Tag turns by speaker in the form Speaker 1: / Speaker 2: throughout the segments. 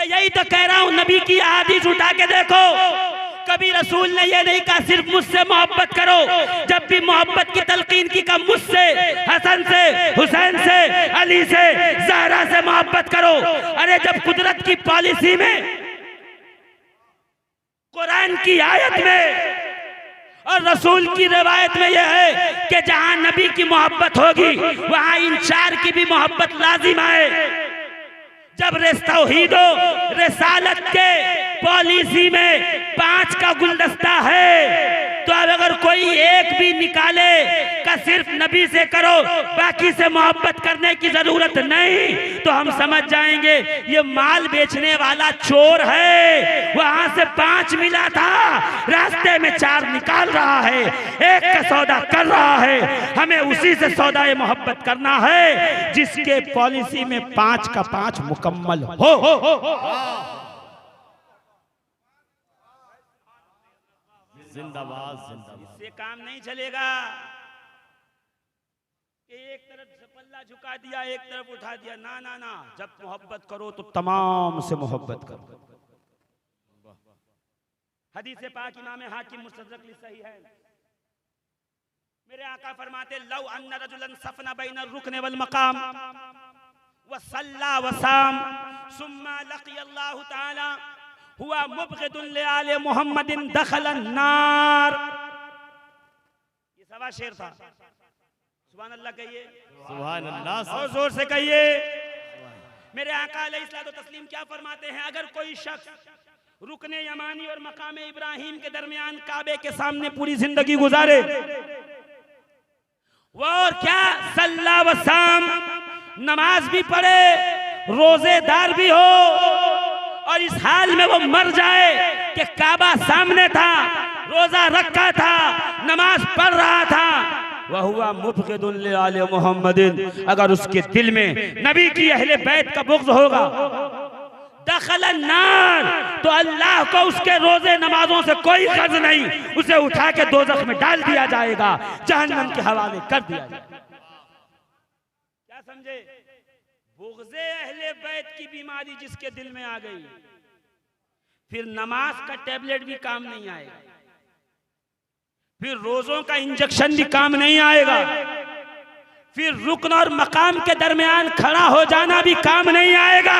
Speaker 1: यही तो कह रहा हूं, नबी की हदीस उठा के देखो, कभी रसूल ने ये नहीं कहा सिर्फ मुझसे मोहब्बत करो। जब भी मोहब्बत की तलकीन की, कहा मुझसे, हसन से, हुसैन से, अली से, ज़हरा से मोहब्बत करो। अरे जब कुदरत की पॉलिसी में, कुरान की आयत में और रसूल की रिवायत में यह है कि जहां नबी की मोहब्बत होगी वहां इन चार की भी मोहब्बत लाजिम है। जब तौहीदो रिसालत के पॉलिसी में 5 का गुलदस्ता है, तो अब अगर कोई एक भी निकाले का सिर्फ नबी से करो, बाकी से मोहब्बत करने की जरूरत नहीं, तो हम समझ जाएंगे ये माल बेचने वाला चोर है। वहां से 5 मिला था, रास्ते में 4 निकाल रहा है, एक का सौदा कर रहा है। हमें उसी से सौदाए मोहब्बत करना है जिसके पॉलिसी में 5 का 5 मुकम्मल हो। जिंदाबाद जिंदाबाद। इससे काम नहीं चलेगा कि एक तरफ पल्ला झुका दिया, एक तरफ उठा दिया। ना ना ना, जब मोहब्बत करो तो तमाम से मोहब्बत करो। हदीस पाक इमाम हाकिम मुस्तदरक लिख सही है। मेरे आका फरमाते, लौ अन्ना रजुलन सफना बैन रुकन वल मकाम व सल्ला व साम सुम्मा लक़ी अल्लाह तआला हुआ मुबग़िदुन ले आले मोहम्मदिन दखलन नार। ये सवा शेर था। सुभान अल्लाह कहिए,
Speaker 2: सुभान अल्लाह,
Speaker 1: और जोर से कहिए। मेरे आका अलैहिस्सलातु तस्लीम क्या फरमाते हैं, अगर कोई शख्स रुकने यमानी और मकाम इब्राहिम के दरमियान काबे के सामने पूरी जिंदगी गुजारे, वो और क्या सल्ला व साम, नमाज भी पढ़े, रोजेदार भी हो, और इस हाल में वो मर जाए कि काबा सामने था, रोजा रखा था, नमाज पढ़ रहा था, वह हुआ मुबग़िदुन ले आले मोहम्मदिन, अगर उसके दिल में नबी की अहले बैत का बुग़्ज़ होगा, दखलन नार, तो अल्लाह को उसके रोजे नमाजों से कोई गर्ज नहीं, उसे उठा के दोज़ख में डाल दिया जाएगा, जहन्नम के हवाले कर दिया जाएगा। क्या समझे? बुग़्ज़े अहले बैत की बीमारी जिसके दिल में आ गई, फिर नमाज का टैबलेट भी काम नहीं आएगा, फिर रोजों का इंजेक्शन भी काम नहीं आएगा, फिर रुकन और मकाम के दरमियान खड़ा हो जाना भी काम नहीं आएगा।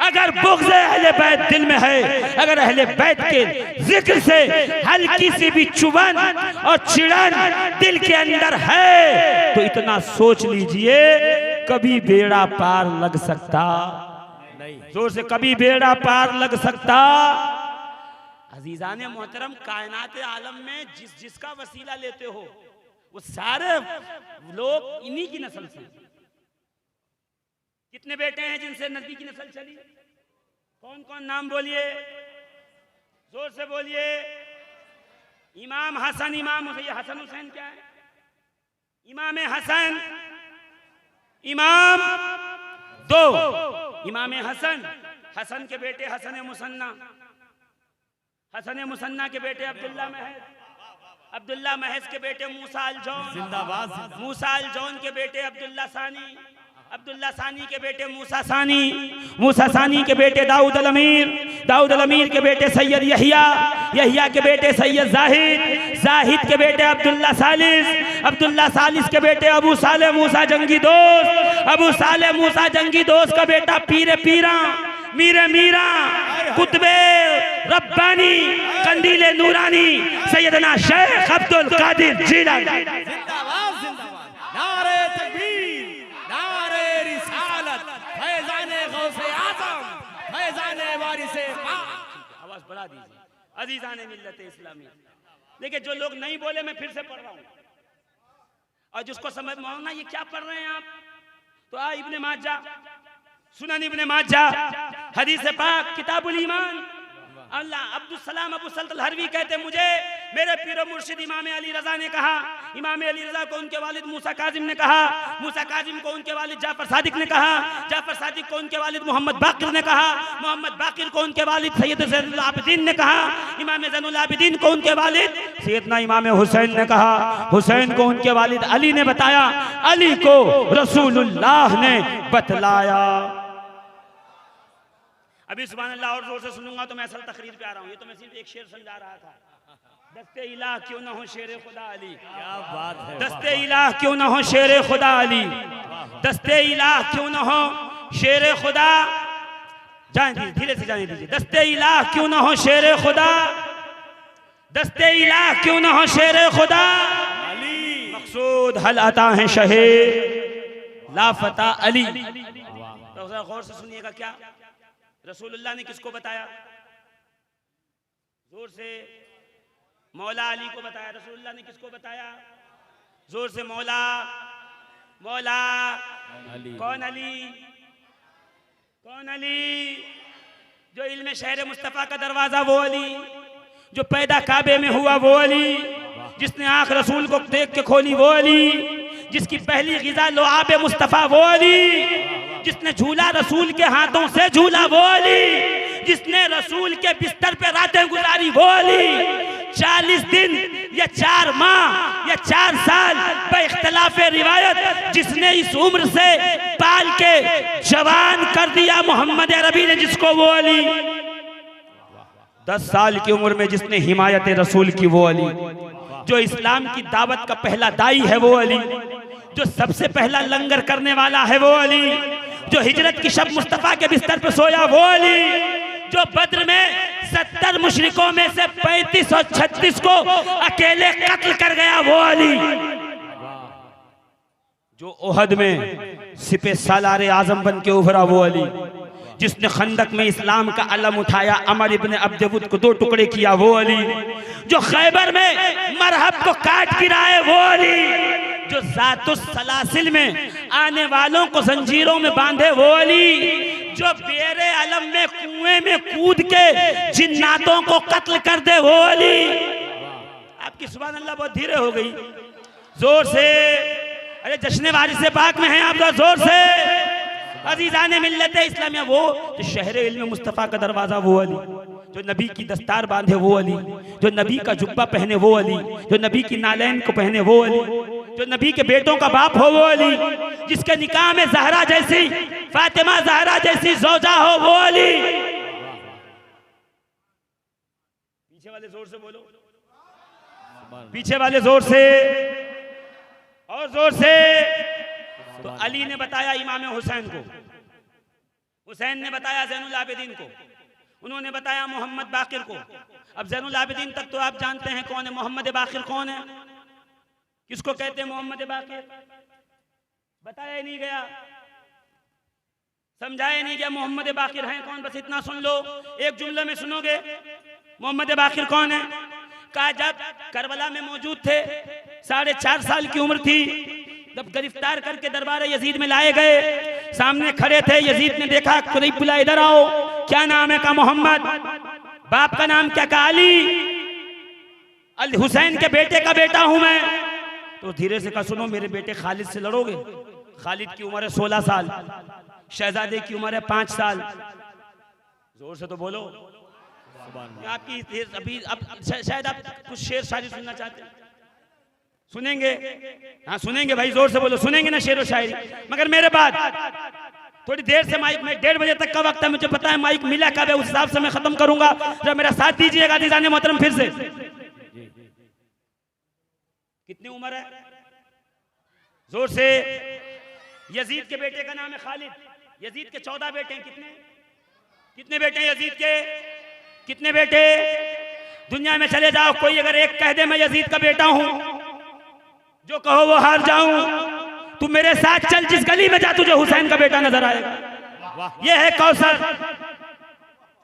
Speaker 1: अगर बुग़्ज़े अहले बैत दिल में है, अगर अहले बैत के जिक्र से हल्की सी भी चुभन और चिड़न दिल के अंदर है, तो इतना सोच लीजिए कभी बेड़ा पार लग सकता नहीं। जोर से, कभी बेड़ा पार लग सकता। अजीजाने मोहतरम, कायनात आलम में जिसका वसीला लेते हो वो सारे लोग इन्हीं की नस्ल से। कितने बेटे हैं जिनसे नबी की नस्ल चली? कौन कौन नाम बोलिए, जोर से बोलिए। इमाम हसन, इमाम हसन हुसैन क्या है? इमाम हसन, इमाम 2, इमाम हसन, हसन के बेटे हसन मुसन्ना, हसन मुसन्ना के बेटे अब्दुल्ला महज, अब्दुल्ला महज के बेटे मूसा अल जौन,
Speaker 2: जिंदाबाद,
Speaker 1: मूसा अल जौन के बेटे अब्दुल्ला सानी, अब्दुल्ला सानी के बेटे मूसा सानी, मूसा सानी के बेटे दाऊद अल अमीर, दाऊद अल अमीर के बेटे सैयद यहिया, यहिया के बेटे सैयद जाहिद, जाहिद के बेटे अब्दुल्ला सालिस, अब्दुल्ला सालिस के बेटे अबू साले मूसा जंगी दोस्त, अबू साले मूसा जंगी दोस्त का बेटा पीरे पीरा, मीरे मीरा, कुतबे रब्बानी, कंदीले नूरानी, सैयदना शेख अब्दुल कादिर जीलानी।
Speaker 2: नारे तकबीर, नारे रिसालत, फैज़ाने गौसे आज़म, फैज़ाने वारिसे
Speaker 1: आवाज बढ़ा दीजिए। अजीजाने मिल्लत इस्लामी। देखिए, जो लोग नहीं बोले मैं फिर से पढ़ रहा हूँ, और जिसको समझ में ना ये क्या पढ़ रहे हैं आप, तो इब्ने माजा, सुनन इब्ने माजा, हदीस पाक, किताबुल ईमान। अल्लाह अब्दुल सलाम अबू सल्तल हरवी कहते, मुझे मेरे पीरो मुर्शिद इमाम अली रजा ने कहा, इमाम अली रजा को उनके वालिद मूसा काजिम ने कहा, मूसा काजिम को उनके वालिद जाफर सादिक ने कहा, जाफर सादिक को उनके वालिद मोहम्मद बाकिर ने कहा, मोहम्मद बाकिर को उनके वालिद सैयद ज़ैनुल आबिदीन ने कहा, इमाम ज़ैनुल आबिदीन को उनके वालिद सैयदना इमाम हुसैन ने कहा, हुसैन को उनके वालिद अली ने बताया, अली को रसूलुल्लाह ने बतलाया। अभी सुभान अल्लाह और जोर से सुनूंगा तो मैं असल तकरीर पे आ रहा हूँ। ये तो मैं सिर्फ एक शेर समझा रहा था। दस्ते इलाह क्यों ना हो शेर खुदा अली,
Speaker 2: क्या बात है।
Speaker 1: दस्ते इलाह क्यों ना हो शेर खुदा अली, दस्ते इलाह क्यों ना हो शेर खुदा, जाने दीजिए, धीरे से जाने दीजिए। दस्ते इलाह क्यों ना हो शेर खुदा, दस्ते इलाह क्यों ना हो शेर खुदा,
Speaker 2: अली
Speaker 1: मकसूद हल अता है शहे लाफता अली। तो जरा गौर से सुनिएगा, क्या रसूलुल्लाह ने किसको बताया? जोर से, मौला अली को बताया। रसूलुल्लाह ने किसको बताया? जोर से, मौला, मौला
Speaker 2: अली।
Speaker 1: कौन अली? कौन अली? जो इल्म शहर मुस्तफ़ा का दरवाजा वो अली, जो पैदा काबे में हुआ वो अली, जिसने आंख रसूल को देख के खोली वो अली, जिसकी पहली गिज़ा लुआब मुस्तफ़ा वो अली, जिसने झूला रसूल के हाथों से झूला वो अली, जिसने रसूल के बिस्तर पे रातें गुजारी वो अली। 40 दिन या 4 माह या 4 साल पे इख्तिलाफ रिवायत जिसने इस उम्र से पाल के जवान कर दिया मोहम्मद अरबी ने जिसको वो अली। 10 साल की उम्र में जिसने हिमायत रसूल की वो अली, जो इस्लाम की दावत का पहला दाई है वो अली, जो सबसे पहला लंगर करने वाला है वो अली, जो हिजरत की शब मुस्तफ़ा के बिस्तर पर सोया वो अली, जो बद्र में 70 मुशरिकों में से 35 और 36 को अकेले कत्ल कर गया वो अली, जो ओहद में सिपे सालारे आजम बन के उभरा वो अली, जिसने खंदक में इस्लाम का अलम उठाया, अमर इब्न अब्दवुद को 2 टुकड़े किया वो अली, जो खैबर में मरहब को काट गिराए वो अली, जो ज़ातुस सलासिल में आने वालों को जंजीरों में बांधे वो अली, जो बेरे अलम में कुएं में कूद के जिन्नातों को कत्ल कर दे वो अली। आपकी सुभान अल्लाह बहुत धीरे हो गई, जोर से। अरे जश्न वारिस पाक में हैं आप, जोर से। अजीज़ाने मिल्लत इस्लामिया, वो जो शहर इल्म मुस्तफ़ा का दरवाज़ा वो अली, जो नबी की दस्तार बांधे वो अली, जो नबी का जुब्बा पहने वो अली, जो नबी की नालैन को पहने वो अली, जो नबी के बेटों का बाप हो वो अली, जिसके निकाह में ज़हरा जैसी, फातिमा ज़हरा जैसी ज़ौजा हो वो अली। पीछे वाले जोर से बोलो, पीछे वाले जोर से और जोर से। तो अली ने बताया इमाम हुसैन को, हुसैन ने बताया ज़ैनुल आबिदीन को, उन्होंने बताया मोहम्मद बाकिर को। अब ज़ैनुल आबिदीन तक तो आप जानते हैं कौन है, मोहम्मद बाकिर कौन है, किसको कहते हैं मोहम्मद बाकिर? बताया नहीं गया, समझाया नहीं गया मोहम्मद बाकिर हैं कौन। बस इतना सुन लो, एक जुमले में सुनोगे मोहम्मद बाकिर कौन है। कहा जब करबला में मौजूद थे, 4.5 साल की उम्र थी, जब गिरफ्तार करके दरबार यजीद में लाए गए, सामने खड़े थे। यजीद ने देखा, करीब बुला, इधर आओ, क्या नाम है? कहा मोहम्मद। बाप का नाम क्या? कहा अली, हुसैन के बेटे का बेटा हूं मैं। तो धीरे से कहा सुनो, मेरे बेटे खालिद से लड़ोगे? खालिद की उम्र है 16 साल, शहजादे की उम्र है 5 साल। जोर से तो बोलो। आपकी अभी अब शायद आप कुछ शेर शायरी सुनना चाहते हैं, सुनेंगे? हाँ सुनेंगे भाई, जोर से बोलो, सुनेंगे ना शेर व शायरी। मगर मेरे बाद थोड़ी देर से माइक में 1:30 बजे तक का वक्त है, मुझे पता है माइक मिला कब है, उस हिसाब से मैं खत्म करूंगा। जरा मेरा साथ दीजिएगा अज़ीज़ाने मोहतरम। फिर से कितनी उम्र है? जोर से। यजीद के बेटे का नाम है खालिद। यजीद के 14 बेटे हैं। कितने बेटे हैं यजीद के? कितने बेटे? दुनिया में चले जाओ, कोई अगर एक कह दे मैं यजीद का बेटा हूं, जो कहो वो हार जाऊं। तू मेरे साथ चल, जिस गली में जा तुझे हुसैन का बेटा नजर आएगा। ये है कौसर,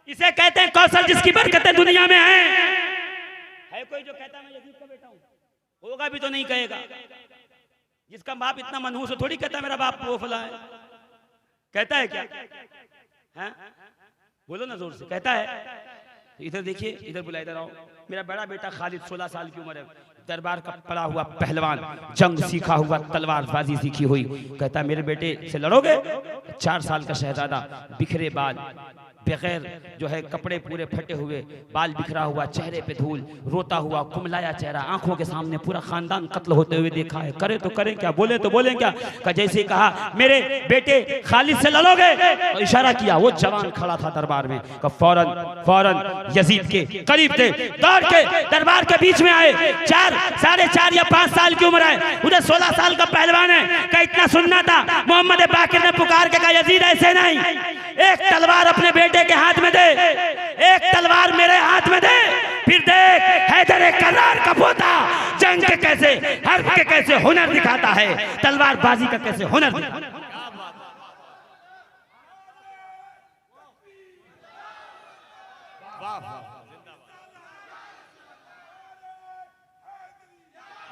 Speaker 1: इसे कहते हैं कौसर, जिसकी बरकतें दुनिया में हैं। है कोई जो कहता मैं यजीद का बेटा हूं? होगा भी तो नहीं कहेगा। जिसका बाप इतना मनहूस हो थोड़ी कहता मेरा बाप वो फला है। कहता है क्या? है? बोलो ना जोर से, कहता है? इधर देखिए, इधर बुला, इधर आओ। मेरा बड़ा बेटा खालिद 16 साल की उम्र है, दरबार का पड़ा हुआ पहलवान, जंग सीखा हुआ, तलवारबाजी सीखी हुई। कहता मेरे बेटे से लड़ोगे? 4 साल का शहजादा, बिखरे बाल, बगैर जो है कपड़े पूरे फटे हुए, बाल बिखरा हुआ, चेहरे पे धूल, रोता हुआ कुमलाया चेहरा, आंखों के सामने पूरा खानदान कत्ल होते हुए देखा है। करे तो करें क्या, बोले तो बोलें क्या। का जैसे ही कहा मेरे बेटे खालिद से लड़ोगे, तो इशारा किया, वो जवान खड़ा था दरबार में, का फौरन यजीद के करीब थे, दौड़ के दरबार के बीच में आए। 4, 4.5 या 5 साल की उम्र है, उधर 16 साल का पहलवान है। का इतना सुनना था, मोहम्मद बाकिर ने पुकार के कहा यजीद ऐसे नहीं, एक तलवार अपने बेटे के हाथ में दे, एक तलवार मेरे हाथ में दे, फिर देख हैदर करार का पोता जंग के कैसे, हर्ब के कैसे हुनर दिखाता है, तलवार बाजी का कैसे हुनर दिखाता है।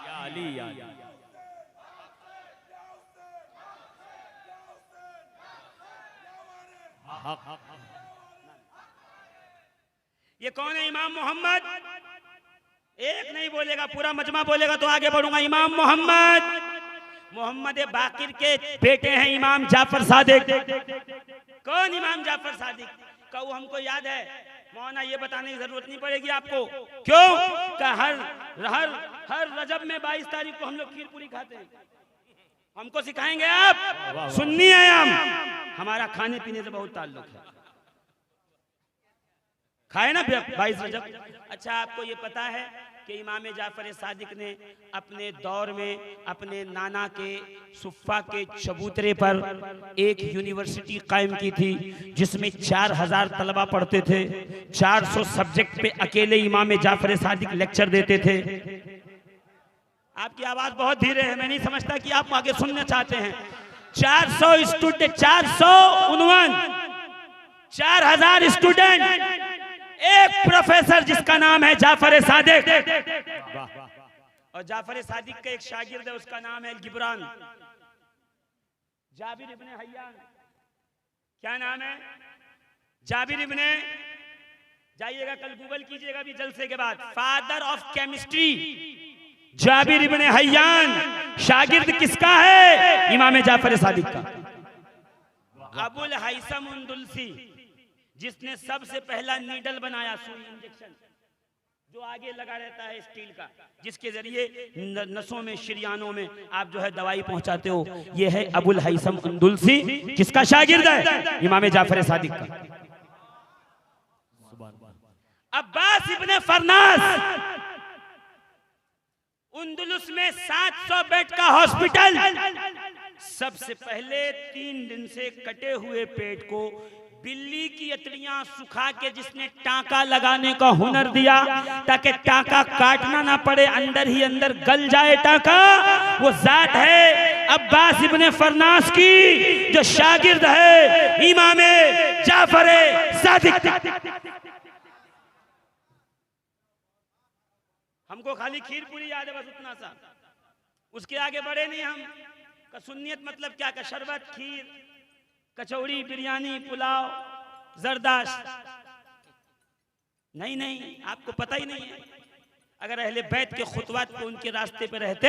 Speaker 2: या अली या अली।
Speaker 1: ये कौन है? इमाम मोहम्मद। एक नहीं बोलेगा, पूरा मजमा बोलेगा तो आगे बढ़ूंगा। इमाम मोहम्मद बाकिर के बेटे हैं इमाम जाफर सादिक। कौन इमाम जाफर सादिक? का वो हमको याद है मौलाना, ये बताने की जरूरत नहीं पड़ेगी आपको। क्यों? का हर रजब में 22 तारीख को हम लोग खीर पूरी खाते हैं। हमको सिखाएंगे आप? सुन्नी है हम, हमारा खाने पीने से बहुत ताल्लुक है। खाए ना 22 रजब। अच्छा, आपको ये पता है कि इमाम जाफर सादिक ने अपने दौर में अपने नाना के सुफ़ा के चबूतरे पर एक यूनिवर्सिटी कायम की थी, जिसमें 4000 तलबा पढ़ते थे। 400 सब्जेक्ट पे अकेले इमाम जाफर सादिक लेक्चर देते थे। आपकी आवाज बहुत धीरे है, मैं नहीं समझता कि आप आगे सुनना चाहते हैं। 400 स्टूडेंट, 4000 स्टूडेंट, एक प्रोफेसर जिसका नाम है जाफर सादिक, और जाफर सादिक का एक शागिर्द है, उसका नाम है गिबरान, जाबिर इब्ने हय्यान। क्या नाम है? जाबिर इब्ने, जाइएगा कल गूगल कीजिएगा भी जलसे के बाद, फादर ऑफ केमिस्ट्री जाबिर इब्ने हय्यान। शागिर्द किसका है? इमाम जाफर सादिक का। अबुल हैसम उंदुलसी, जिसने सबसे पहला नीडल बनाया, सुई इंजेक्शन जो आगे लगा रहता है स्टील का, जिसके जरिए नसों में, शरियानों में आप जो है दवाई पहुंचाते हो, ये है अबुल हैसम उंदुलसी। किसका शागिर्द है? इमाम जाफर सादिक का। अब्बास इब्ने फरनास, उंदुलुस में 700 बेड का हॉस्पिटल। सबसे पहले 3 दिन से कटे हुए पेट को बिल्ली की अतड़ियां सुखा के जिसने टांका लगाने का हुनर दिया, ताकि टांका काटना ना पड़े, अंदर ही अंदर गल जाए टांका, वो जात है अब्बास इब्ने फरनास की, जो शागिर्द है इमाम जाफर सादिक। हमको खाली खीर पूरी याद है, बस उतना सा, उसके आगे बढ़े नहीं हम। का सुन्नियत मतलब क्या? का शरबत, खीर, कचौड़ी, बिरयानी, पुलाव, जरदाश नहीं, आपको पता ही नहीं है। अगर अहले बैत के खुतवात पे उनके रास्ते पे रहते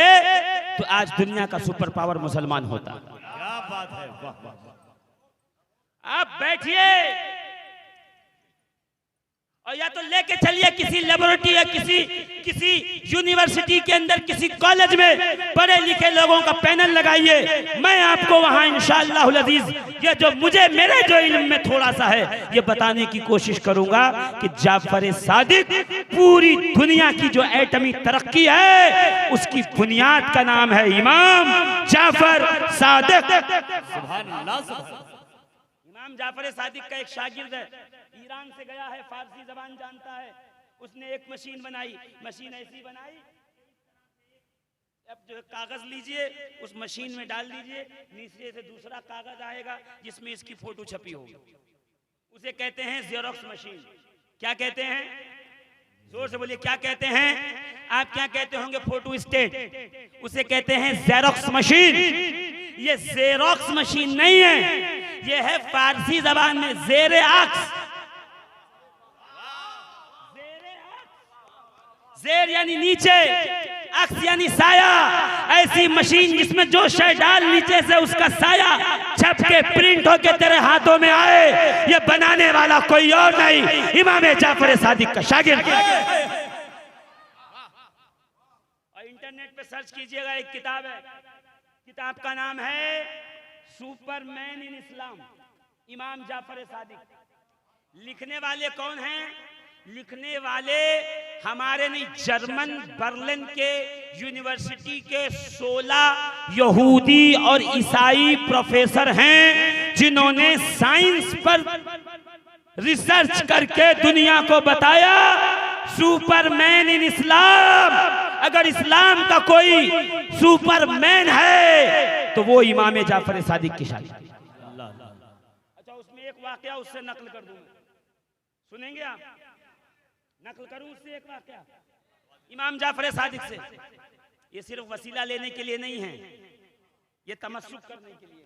Speaker 1: तो आज दुनिया का सुपर पावर मुसलमान होता।
Speaker 2: क्या बात है, वाह वाह।
Speaker 1: आप बैठिए और या तो लेके चलिए किसी लेबोरेटरी या किसी यूनिवर्सिटी के अंदर, किसी कॉलेज में पढ़े लिखे लोगों का पैनल लगाइए। मैं आपको वहां इंशाअल्लाह अज़ीज ये जो मेरे जो इल्म में थोड़ा सा है, ये बताने की कोशिश करूंगा कि जाफर सादिक पूरी दुनिया की जो एटमी तरक्की है, उसकी बुनियाद का नाम है इमाम जाफर सादिक।
Speaker 2: सुभान अल्लाह।
Speaker 1: इमाम जाफर सादिक का एक शागिर्द है, ईरान से गया है, फारसी जबान जानता है। उसने एक मशीन बनाई, मशीन ऐसी बनाई, अब जो कागज लीजिए उस मशीन में डाल दीजिए, नीचे से दूसरा कागज आएगा जिसमें इसकी फोटो छपी होगी। उसे कहते हैं जेरोक्स मशीन। क्या कहते हैं? जोर से बोलिए, क्या कहते हैं? आप क्या कहते होंगे? Photo state. उसे कहते हैं जेरोक्स मशीन। ये जेरोक्स मशीन नहीं है, ये है फारसी जबान में जेर अक्स। जेर यानी नीचे, अक्स यानी साया, ऐसी मशीन जिसमें जो शय डाल नीचे से उसका साया छप के प्रिंट होके तेरे हाथों में आए, ये बनाने वाला कोई और नहीं, इमाम जाफर सादिक का शागिर्द। और इंटरनेट पे सर्च कीजिएगा, एक किताब है, किताब का नाम है सुपरमैन इन इस्लाम, इमाम जाफर सादिक। लिखने वाले कौन हैं? लिखने वाले हमारे नहीं, जर्मन बर्लिन के यूनिवर्सिटी के 16 यहूदी और ईसाई प्रोफेसर हैं, जिन्होंने साइंस पर रिसर्च करके दुनिया को बताया सुपरमैन इन इस्लाम, अगर इस्लाम का कोई सुपरमैन है तो वो इमाम जाफर सादिक की शादी। अच्छा, उसमें एक वाकया उससे नकल कर दूं, सुनेंगे आप? नकल करूं उससे एक वाकया इमाम जाफर सादिक से। ये सिर्फ वसीला लेने के लिए नहीं है, ये तमस्सुक करने के लिए,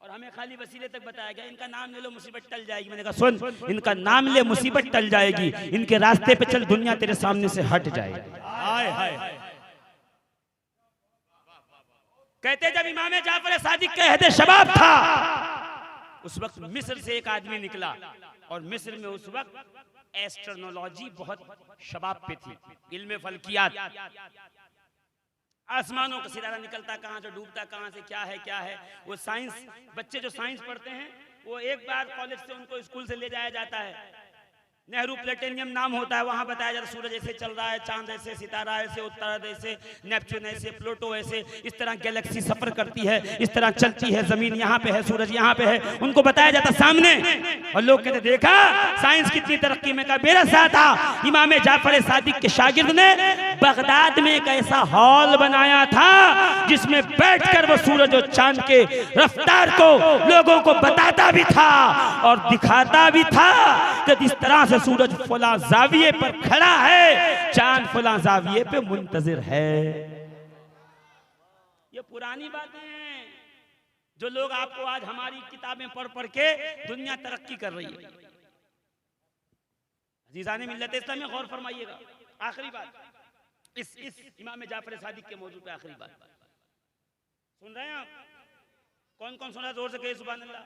Speaker 1: और हमें खाली वसीले तक बताया गया, इनका नाम ले लो मुसीबत टल जाएगी। मैंने कहा सुन, इनका नाम ले मुसीबत टल जाएगी, इनके रास्ते पे चल दुनिया तेरे सामने से हट जाएगी।
Speaker 2: हाय हाय।
Speaker 1: कहते जब इमाम जाफर सादिक का अहद शबाब था, उस वक्त मिस्र से एक आदमी निकला, और मिस्र में उस वक्त एस्ट्रोनॉलॉजी बहुत शबाब पे थी, इल्म फल्कियात, आसमानों का सितारा निकलता कहाँ से, डूबता कहाँ से, क्या है वो साइंस। बच्चे जो साइंस पढ़ते हैं वो एक बार कॉलेज से उनको स्कूल से ले जाया जाता है, नेहरू प्लेटेनियम नाम होता है, वहां बताया जाता है सूरज ऐसे चल रहा है, चांद ऐसे, सितारा ऐसे, उत्तरायण ऐसे, नेपच्यून ऐसे, प्लूटो ऐसे, इस तरह गैलेक्सी सफर करती है, इस तरह चलती है, जमीन यहाँ पे है, सूरज यहाँ पे है, उनको बताया जाता सामने। और लोग कहते देखा साइंस कितनी तरक्की में। का मेरा साथ था इमाम जाफर सादिक के शागिर्द ने बगदाद में एक ऐसा हॉल बनाया था जिसमें बैठकर वो सूरज और चांद के रफ्तार को लोगों को बताता भी था और दिखाता भी था कि इस तरह से सूरज फला जाविये पर खड़ा है, चांद फला जाविये पे मुंतजिर है। ये पुरानी बातें हैं जो लोग आपको आज हमारी किताबें पढ़ पढ़ के दुनिया तरक्की कर रही है। अजीज़ाने मिल्लत इस्लाम में गौर फरमाइएगा। आखिरी बात, इस इमाम जाफर सादिक के मौजू पे आखिरी बात सुन रहे हैं आप? कौन कौन सुन रहा है? जोर से कहिए सुभान अल्लाह,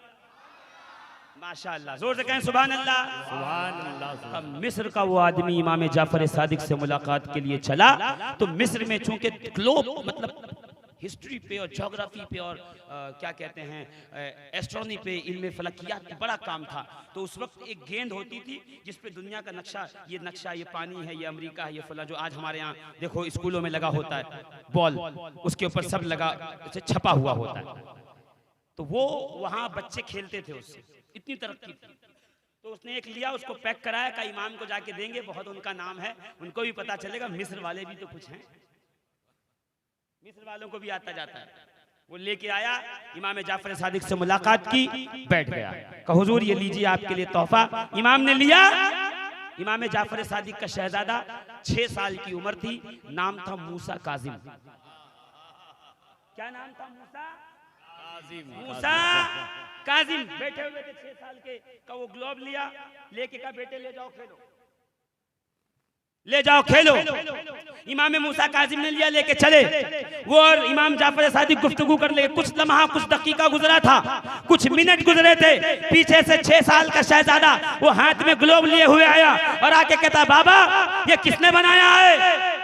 Speaker 1: माशाअल्लाह, जोर से कहें सुभान अल्लाह, सुभान अल्लाह। मिस्र का वो आदमी इमाम जाफर सादिक से मुलाकात के लिए चला, तो मिस्र में चूंकि ग्लोब मतलब हिस्ट्री पे और ज्योग्राफी पे और क्या कहते हैं एस्ट्रोनॉमी पे, इल्म फलकियात बड़ा काम था, तो उस वक्त एक गेंद होती थी जिस पे दुनिया का नक्शा, ये पानी है, ये अमेरिका है, ये फला, जो आज हमारे यहाँ देखो स्कूलों में लगा होता है बॉल, उसके ऊपर सब लगा छपा हुआ होता है, तो वो वहाँ बच्चे खेलते थे उससे, इतनी तरक्की थी। तो उसने एक लिया, उसको पैक कराया, का इमाम को जाके देंगे, बहुत उनका नाम है, उनको भी पता चलेगा मिस्र वाले भी तो कुछ हैं, मिस्र वालों को भी आता जाता है। वो लेके आया, इमाम जाफर सादिक से मुलाकात की, बैठ गया, कहा हुजूर ये लीजिए आपके लिए तोहफा। इमाम ने लिया। इमाम जाफर सादिक का शहजादा 6 साल की उम्र थी, नाम था मूसा काजिम। क्या नाम था? मूसा काजिम। बैठे हुए थे 6 साल के, का वो ग्लोब लिया, लेके कहा बेटे ले जाओ खेलो, ले जाओ खेलो। इमाम मूसा काजिम ने लिया, लेके चले। वो और इमाम जाफर सादिक गुफ्तगू कर ले। कुछ लम्हा, कुछ दकीका गुजरा था, कुछ मिनट गुजरे थे, पीछे से 6 साल का शहजादा वो हाथ में ग्लोब लिए हुए आया और आके कहता बाबा ये किसने बनाया है,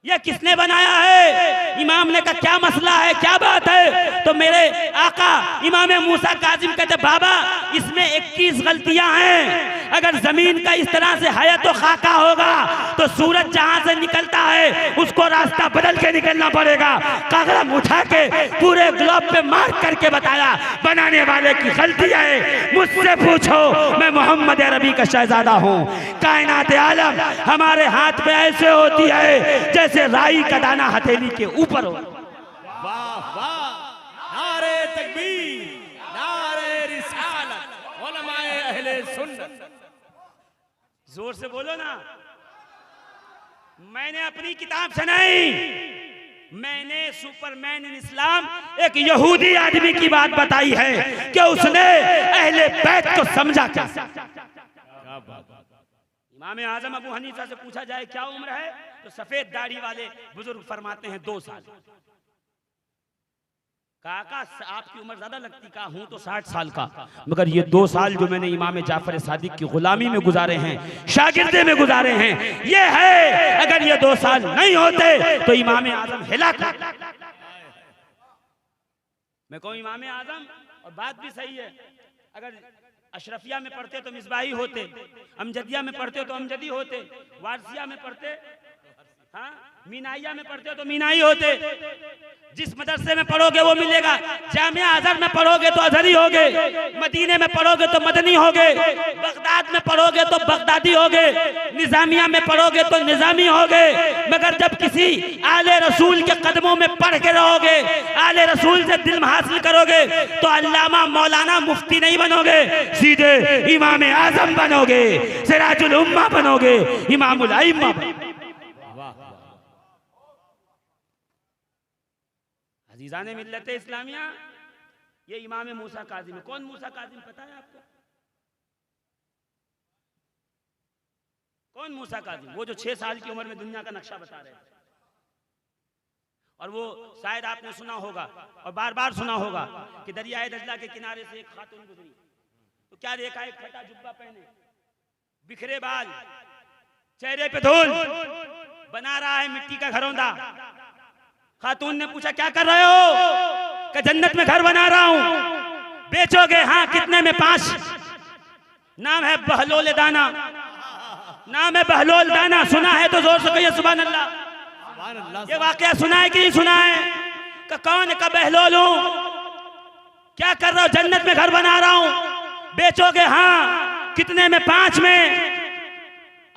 Speaker 1: ये किसने बनाया है? इमाम ने कहा क्या मसला है, क्या बात है? तो मेरे आका इमाम मूसा काजिम कहते बाबा इसमें 21 गलतियां हैं, अगर जमीन का इस तरह से हया तो खाका होगा तो सूरज जहां से निकलता है उसको रास्ता बदल के निकलना पड़ेगा। कलम उठा के पूरे ग्लोब पे मार्क करके बताया बनाने वाले की गलतियां है, मुझसे पूछो, मैं मोहम्मद अरबी का शहजादा हूँ। कायनात आलम हमारे हाथ में ऐसे होती है जैसे राई का दाना हथेली के ऊपर हो।
Speaker 2: वाह वाह, नारे तकबीर, नारे रिसालत, उलमाए अहले सुन्नत।
Speaker 1: जोर से बोलो ना। मैंने अपनी किताब से नहीं, मैंने सुपरमैन इन इस्लाम एक यहूदी आदमी की बात बताई है कि उसने अहले बैत को समझा क्या। इमाम आजम अबू हनीफा से पूछा जाए क्या उम्र है, तो सफेद दाढ़ी वाले बुजुर्ग फरमाते हैं 2 साल। काका आपकी उम्र ज्यादा लगती, कहा हूं तो 60 साल का, मगर ये 2 साल जो मैंने इमाम जाफर सादिक की गुलामी में गुजारे हैं, शागिर्दे में गुजारे हैं, ये है अगर ये 2 साल नहीं होते तो इमाम आजम हिलाक। मैं कहूँ इमाम आजम, और बात भी सही है, अगर अशरफिया में पढ़ते तो मिसबाही होते, अमजदिया में पढ़ते तो अमजदी होते, वारसिया में पढ़ते, हाँ मीनाइया में पढ़ते तो मीनाई होते। जिस मदरसे में पढ़ोगे वो मिलेगा। जामिया अजहर में पढ़ोगे तो अजहरी होगे, मदीने में पढ़ोगे तो मदनी होगे, बगदाद में पढ़ोगे तो बगदादी होगे, निजामिया में पढ़ोगे तो निजामी होगे। मगर जब किसी आले रसूल के कदमों में पढ़ के रहोगे, आले रसूल से दिल हासिल करोगे, तो अल्लामा मौलाना मुफ्ती नहीं बनोगे, सीधे इमाम आजम बनोगे, सिराजुल उम्मा बनोगे, इमामुल अइम्मा बनोगे। अजीज़ाने मिल्लत इस्लामिया, ये इमाम मूसा काज़िम है। कौन मूसा काज़िम पता है आपको? कौन मूसा काज़िम? वो जो 6 साल की उम्र में दुनिया का नक्शा बता रहे थे। और वो शायद आपने सुना होगा और बार बार सुना होगा कि दरियाए दजला के किनारे से एक खातून गुजरी, तो क्या देखा, एक फटा जुब्बा पहने, बिखरे बाल, चेहरे पे धूल, बना रहा है मिट्टी का घरौंदा। खातून ने पूछा क्या कर रहे हो? कि जन्नत में घर बना रहा हूं। बेचोगे? हाँ। कितने में? 5। नाम है बहलोल दाना, नाम है बहलोल दाना। सुना है तो जोर से कहिए सुभान अल्लाह। ये वाकया सुना है कि नहीं सुना है? कि कौन? का बहलोल हूं। क्या कर रहे हो? जन्नत में घर बना रहा हूं। बेचोगे? हाँ। कितने में? 5 में।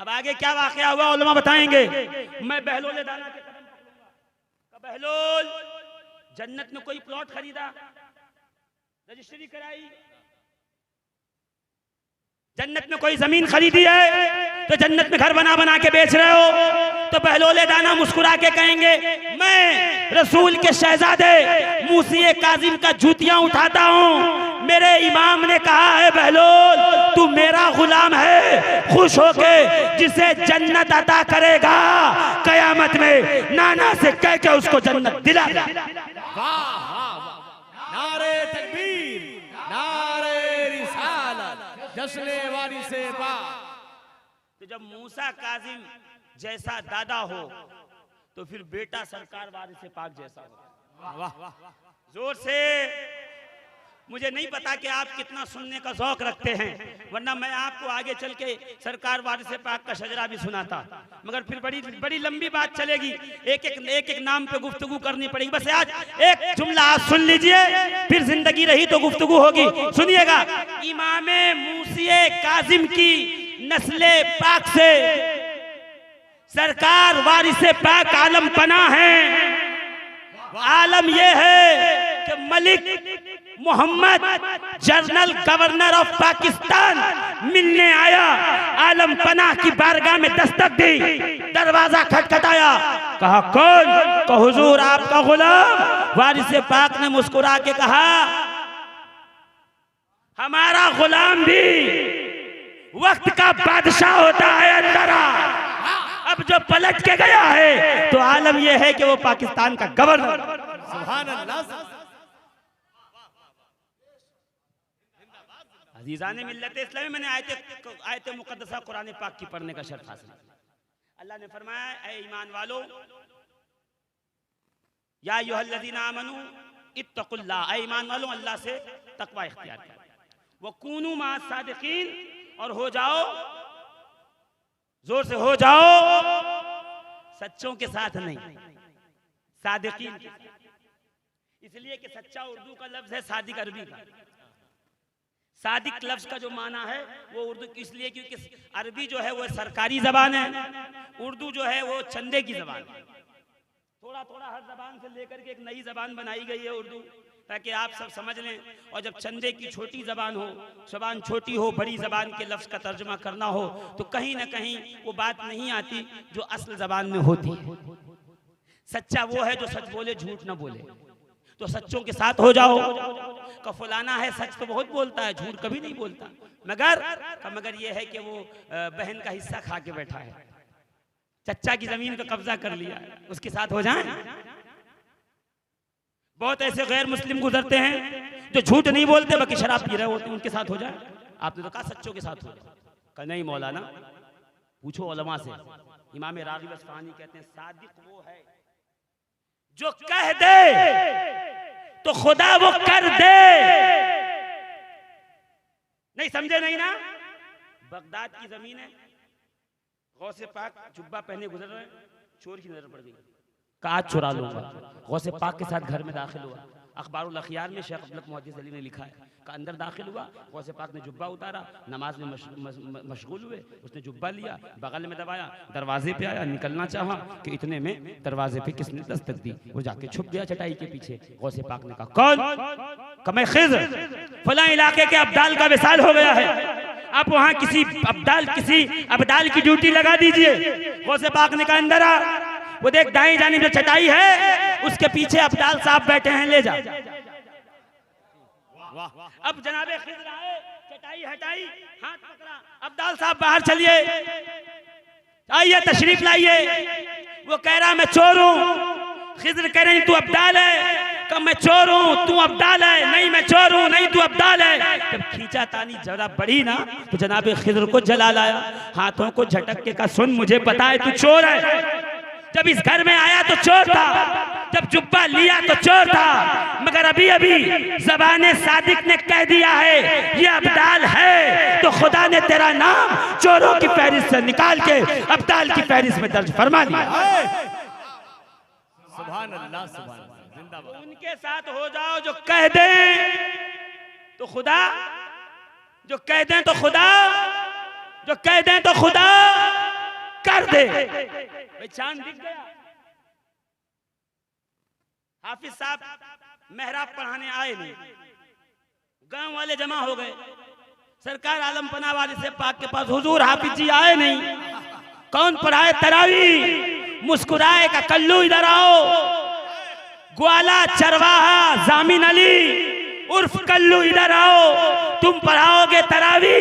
Speaker 1: अब आगे क्या वाकया हुआ उलमा बताएंगे। मैं बहलोल दाना के बहलोल जन्नत में कोई प्लॉट खरीदा, रजिस्ट्री कराई, जन्नत में कोई जमीन खरीदी है, तो जन्नत में घर बना बना के बेच रहे हो। तो बहलोल दाना मुस्कुरा के कहेंगे मैं रसूल के शहजादे मूसी काजिम का जूतियां उठाता हूं। मेरे इमाम ने कहा है बहलोल तू मेरा गुलाम है, खुश होके जिसे जन्नत अता करेगा कयामत में नाना से कह के उसको जन्नत दिला।
Speaker 2: नारे तकबीर, नारे रिसालत, जश्ने वारिसे पाक।
Speaker 1: तो जब मूसा काजिम जैसा दादा हो तो फिर बेटा सरकार वारिसे पाक जैसा हो।
Speaker 2: वाह वाह।
Speaker 1: जोर से। मुझे नहीं पता कि आप कितना सुनने का शौक रखते हैं, वरना मैं आपको आगे चल के सरकार वारिसे पाक का शजरा भी सुनाता, मगर फिर बड़ी लंबी बात चलेगी। एक एक नाम पे गुफ्तगू करनी पड़ेगी। बस आज एक जुमला आप सुन लीजिए, फिर जिंदगी रही तो गुफ्तगू होगी। सुनिएगा, इमाम मूसी काजिम की नस्ले पाक से सरकार वारिसे पाक आलम पना है। आलम यह है कि Malik Mohammad general governor of Pakistan मिलने आया, आलम पना की बारगाह में दस्तक दी, दरवाजा खटखटाया, कहा कौन? तो हुजूर आपका गुलाम। वारिसे पाक ने मुस्कुरा के कहा हमारा गुलाम भी वक्त का बादशाह होता है अंदर आ। अब जो पलट के गया है तो आलम यह है कि वो पाकिस्तान का गवर्नर।
Speaker 2: सुभान अल्लाह।
Speaker 1: अजीज़ाने मिल्लत इस्लामी, मैंने आयत मुकद्दसा कुरान पाक की पढ़ने का शर्त हासिल किया। अल्लाह ने फरमाया ऐ ईमान वालों, या अय्युहल्लज़ीना आमनू इत्तकुल्लाह, ऐ ईमान वालों अल्लाह से तकवा इख्तियार करो, वकूनू माअस सादिकीन, और हो जाओ, जोर से हो जाओ, सच्चों के साथ नहीं, सादिकीन। इसलिए कि सच्चा उर्दू का लफ्ज है, सादिक अरबी का। सादिक लफ्ज का जो माना है वो उर्दू इसलिए क्योंकि अरबी जो है वो सरकारी जबान है, उर्दू जो है वो चंदे की जबान है। थोड़ा थोड़ा हर जबान से लेकर के एक नई जबान बनाई गई है उर्दू, ताकि आप सब समझ लें। और जब चंदे की छोटी जबान हो, जबान छोटी हो, बड़ी जबान के लफ्ज का तर्जुमा करना हो तो कहीं ना कहीं वो बात नहीं आती जो असल जबान में होती है। सच्चा वो है जो सच बोले, झूठ ना बोले। तो सच्चों के साथ हो जाओ। का फलाना है सच तो बहुत बोलता है, झूठ कभी नहीं बोलता, मगर ये है कि वो बहन का हिस्सा खा के बैठा है, चच्चा की जमीन का कब्जा कर लिया है, उसके साथ हो जाए। बहुत ऐसे गैर मुस्लिम गुजरते हैं जो झूठ नहीं बोलते बाकी शराब पी रहे होते हैं, उनके साथ हो जाए। आपने तो कहा सच्चों के साथ हो जाए, कहा नहीं मौलाना, पूछो उलमा से। इमाम राग़िब अस्फ़हानी कहते हैं सादिक वो है जो कह दे तो खुदा वो कर दे। नहीं समझे नहीं ना? बगदाद की जमीन है, गौसे पाक जुब्बा पहने गुजर रहे, चोर की नजर पड़ गई, कहा आज चुरा लूंगा। गौसे पाक के साथ घर में दाखिल हुआ। अखबारुल अखियार में शेख अब्दुल मुहद्दिस अली ने लिखा है कि अंदर दाखिल हुआ, गौसे पाक ने जुब्बा उतारा, नमाज में मशगूल हुए, उसने जुब्बा लिया, बगल में दबाया, दरवाजे पे आया, निकलना चाहा कि इतने में दरवाजे पे किसने दस्तक दी, वो जाके छुप गया चटाई के पीछे। गौसे पाक ने कहा कौन? कि मैं खिज़्र, फलां इलाके के अब्दाल का विसाल हो गया है, आप वहां किसी अब्दाल की ड्यूटी लगा दीजिए। गौसे पाक ने कहा अंदर आ। वो देख दाएं जानिब जो चटाई है उसके पीछे अब्दाल साहब बैठे हैं, ले जा। अब जनाबे खिज़्र आए, चटाई हटाई, हाथ पकड़ा, अब्दाल साहब बाहर चलिए, आइए तशरीफ लाइए। वो कह रहा मैं चोर हूं। खिज़्र कह रहे तू अब्दाल है, कब मैं चोर हूं, तू अब्दाल है, नहीं मैं चोर हूं, नहीं तू अब्दाल है। जब खींचा तानी जरा बढ़ी ना तो जनाबे खिज़्र को जला लाया, हाथों को झटक के कहा सुन मुझे पता है तू चोर है। जब इस घर में आया तो चोर था, जब जुब्बा लिया तो चोर था, मगर अभी अभी ज़बाने सादिक ने कह दिया है ये अब्दाल है, तो खुदा ने तेरा नाम चोरों की फहरिस्त से निकाल के अब्दाल की फहरिस्त में दर्ज फरमा दिया।
Speaker 2: सुभान अल्लाह, सुभान अल्लाह, जिंदाबाद।
Speaker 1: उनके साथ हो जाओ जो कह दें तो खुदा, जो कह दें तो खुदा, जो कह दें तो खुदा कर दे। भाई चांद दिख गया। हाफिज साहब मेहराब पढ़ाने आए नहीं, गांव वाले जमा हो गए, सरकार आलम पना वाले से पाक के पास हुजूर हाफिज जी आए नहीं, कौन पढ़ाए तरावी? मुस्कुराए का कल्लू इधर आओ। ग्वाला चरवाहा जामिन अली उर्फ कल्लू इधर आओ, तुम पढ़ाओगे तरावी?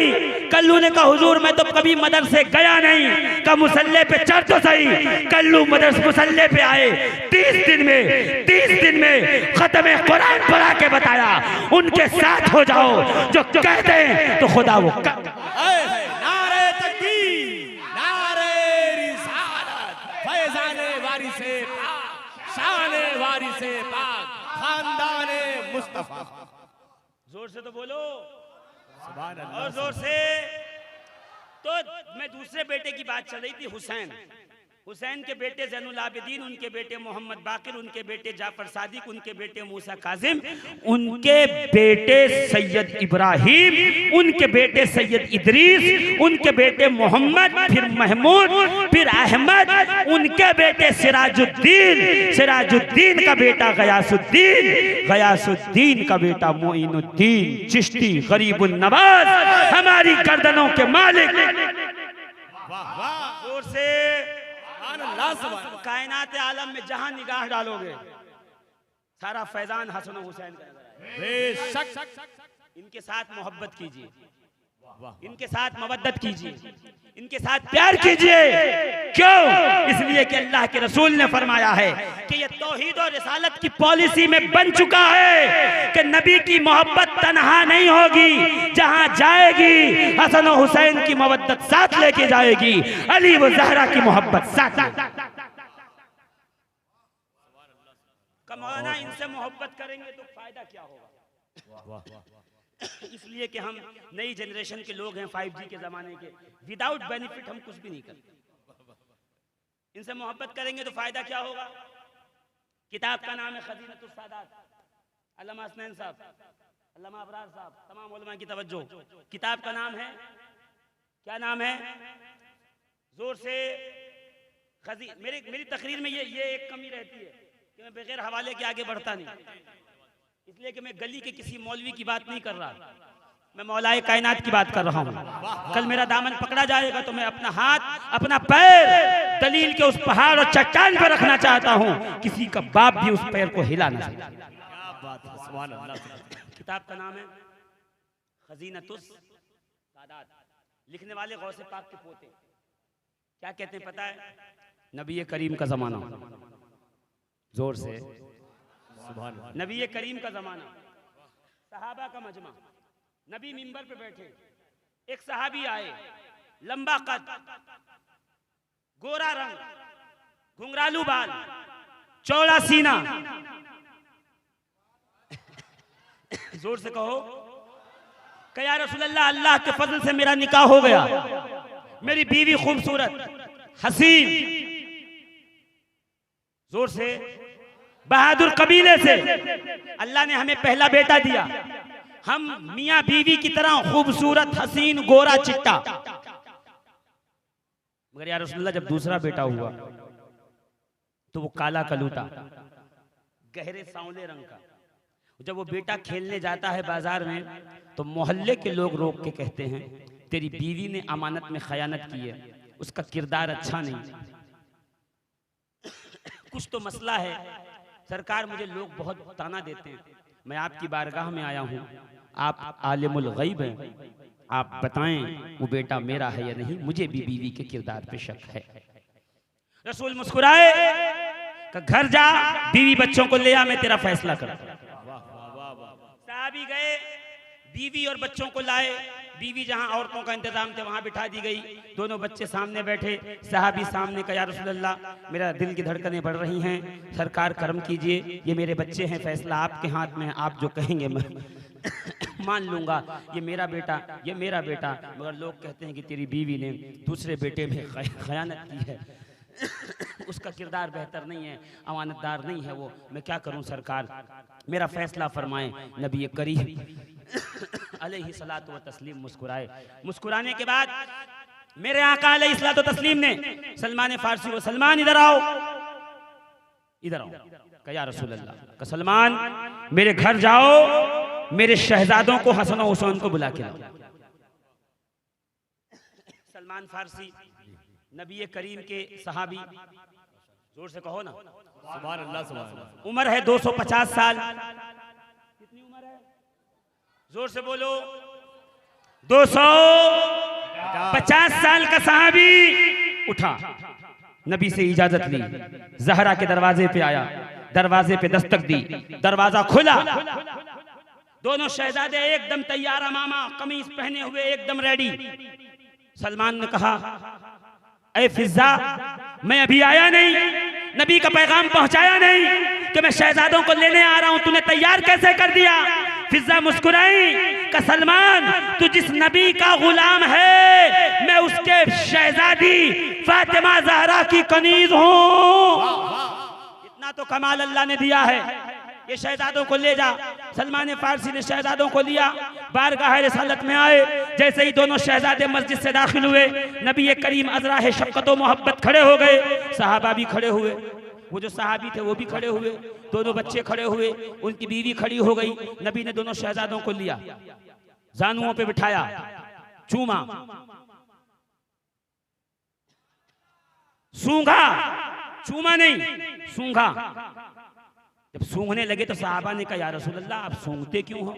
Speaker 1: कल्लू ने कहा हुजूर मैं तो कभी मदरसे गया नहीं। का मुसल्ले पे चढ़ तो सही। कल्लू मुसल्ले पे आए, 30 दिन में खत्म कुरान पढ़ा के बताया उनके साथ हो जाओ जो कहते हैं तो खुदा वो
Speaker 2: नारे तकबीर, नारे रिसालत, फैज़ाने वारिसे पाक, शाने वारिसे पाक, खानदाने मुस्तफा।
Speaker 1: जोर से तो बोलो,
Speaker 2: सुभान अल्लाह।
Speaker 1: और जोर से। तो मैं दूसरे बेटे की बात चल रही थी, हुसैन के बेटे ज़ैनुल आबिदीन, उनके बेटे मोहम्मद बाकिर, उनके बेटे जाफर सादिक, उनके बेटे मूसा काजिम, उनके बेटे सैयद इब्राहिम, उनके बेटे सैयद इदरीस, उनके बेटे मोहम्मद, फिर महमूद, फिर अहमद, उनके बेटे सिराजुद्दीन का बेटा गयासुद्दीन का बेटा मोइनुद्दीन चिश्ती गरीबुन नवाज, हमारी गर्दनों के मालिक। जोर से कायनात आलम में जहां निगाह डालोगे सारा फैजान हसन हुसैन का
Speaker 2: बेशक।
Speaker 1: इनके साथ मोहब्बत कीजिए, इनके साथ मवद्दत कीजिए, इनके साथ प्यार कीजिए। क्यों? इसलिए कि अल्लाह के रसूल ने फरमाया है कि ये तौहीद और रिसालत की पॉलिसी में बन चुका है कि नबी की मोहब्बत तन्हा नहीं होगी, जहां जाएगी हसन और हुसैन की मोहब्बत साथ लेके जाएगी, अली व ज़हरा की मोहब्बत साथ। कमाना इनसे मोहब्बत करेंगे तो फायदा क्या होगा? इसलिए कि हम नई जनरेशन के लोग हैं, 5G के जमाने के, विदाउट बेनिफिट हम कुछ भी नहीं करते। इनसे मोहब्बत करेंगे तो फायदा क्या होगा? किताब का नाम है खज़ीनतुस सादात, अल्लामा हसनैन साहब, अल्लामा अबरार साहब, तमाम उलमा की तवज्जो। किताब का नाम है, क्या नाम है? जोर से। मेरी तकरीर में ये एक कमी रहती है कि मैं बगैर हवाले के आगे बढ़ता नहीं, इसलिए कि मैं गली के किसी मौलवी की बात नहीं कर रहा, मैं मौलाए कायनात की बात कर रहा हूँ। कल मेरा दामन पकड़ा जाएगा तो मैं अपना हाथ, अपना पैर दलील के उस पहाड़ और चट्टान पर रखना चाहता हूँ, किसी का बाप भी उस पैर को हिला ना सके।
Speaker 2: बात है, सुभान अल्लाह।
Speaker 1: किताब का नाम है खजीनतुस सादात, लिखने वाले गौसे पाक के पोते। क्या कहते हैं पता है? नबी करीम का जमाना, जोर से
Speaker 2: सुभान अल्लाह।
Speaker 1: नबी करीम का जमाना, सहाबा का मजमा, नबी मिंबर पे बैठे, एक सहाबी आए, लंबा कद, गोरा रंग, घुंघरालू बाल, चौड़ा सीना, जोर से कहो क्या रसूलल्लाह, अल्लाह के फजल से मेरा निकाह हो गया, मेरी बीवी खूबसूरत हसीन, जोर से, बहादुर कबीले से, अल्लाह ने हमें पहला बेटा दिया, हम मियां बीवी की तरह खूबसूरत हसीन गोरा चिट्टा। मगर या रसूलल्लाह जब दूसरा बेटा हुआ तो वो काला कलूटा, गहरे सांवले रंग का। जब वो बेटा खेलने जाता है बाजार में तो मोहल्ले के लोग रोक के कहते हैं तेरी बीवी ने अमानत में खयानत की है, उसका किरदार अच्छा नहीं। कुछ तो मसला है सरकार, मुझे लोग बहुत ताना देते हैं, मैं आपकी बारगाह में आया हूँ, आप आलिमुल गैब हैं, आप बताएं वो बेटा मेरा है या नहीं, मुझे भी बीवी के किरदार पे शक है। रसूल मुस्कुराए कि घर जा, बीवी बच्चों को ले आ, मैं तेरा फैसला कर। साहबी गए, बीवी और बच्चों को लाए, बीवी जहां औरतों का इंतजाम थे वहां बिठा दी गई, दोनों बच्चे सामने बैठे, साहबी सामने का या रसूलल्लाह मेरा दिल की धड़कनें बढ़ रही हैं, सरकार करम कीजिए, ये मेरे बच्चे हैं, फैसला आपके हाथ में है, आप जो कहेंगे मैं मान लूंगा, ये मेरा बेटा, ये मेरा बेटा। मगर लोग कहते हैं कि तेरी बीवी ने दूसरे बेटे में खयानत की है, उसका किरदार बेहतर नहीं है, अमानतदार नहीं है वो, मैं क्या करूं सरकार, मेरा फैसला फरमाएं। नबी करीम अलैहिस्सलातु व तस्लीम मुस्कुराए, मुस्कुराने के बाद मेरे आका अलैहिस्सलातु व तस्लीम ने सलमान फारसी को, सलमान इधर आओ, इधर आओ, कहा या रसूलल्लाह, कहा सलमान मेरे घर जाओ, मेरे शहजादों को हसन और हुसैन को बुला के लाओ। सलमान फारसी नबी करीम के सहाबी, जोर से कहो ना
Speaker 2: सुभान अल्लाह, सुभान अल्लाह।
Speaker 1: उम्र है 250 साल, कितनी उम्र है? जोर से बोलो, 250 साल का सहाबी उठा, नबी से इजाजत ली, जहरा के दरवाजे पे आया, दरवाजे पे दस्तक दी, दरवाजा खुला, दोनों शहजादे एकदम तैयार, मामा कमीज पहने हुए एकदम रेडी। सलमान ने कहा ऐ फिजा, मैं अभी आया नहीं, नबी का पैगाम पहुंचाया नहीं कि मैं शहजादों को लेने आ रहा हूं, तूने तैयार कैसे कर दिया? फिजा मुस्कुराई का सलमान तू जिस नबी का गुलाम है, मैं उसके शहजादी फातिमा ज़हरा की कनीज हूं। इतना तो कमाल अल्लाह ने दिया है, ये शहजादों को ले जा। सलमान फारसी ने शहजादों को लिया, बारगाह रिसालत में आए, जैसे ही दोनों शहजादे मस्जिद से दाखिल हुए, नबी करीम अज़राह शफ़क़त व मोहब्बत खड़े हो गए, सहाबा भी खड़े हुए, वो जो सहाबी थे वो भी खड़े हुए, दोनों बच्चे खड़े हुए, उनकी बीवी खड़ी हो गई। नबी ने दोनों शहजादों को लिया, जानुओं पे बिठाया, चूमा, सूंघा, चूमा नहीं सूंघा। जब सूंघने लगे तो सहाबा ने कहा या रसूल अल्लाह आप सूंघते क्यों हो?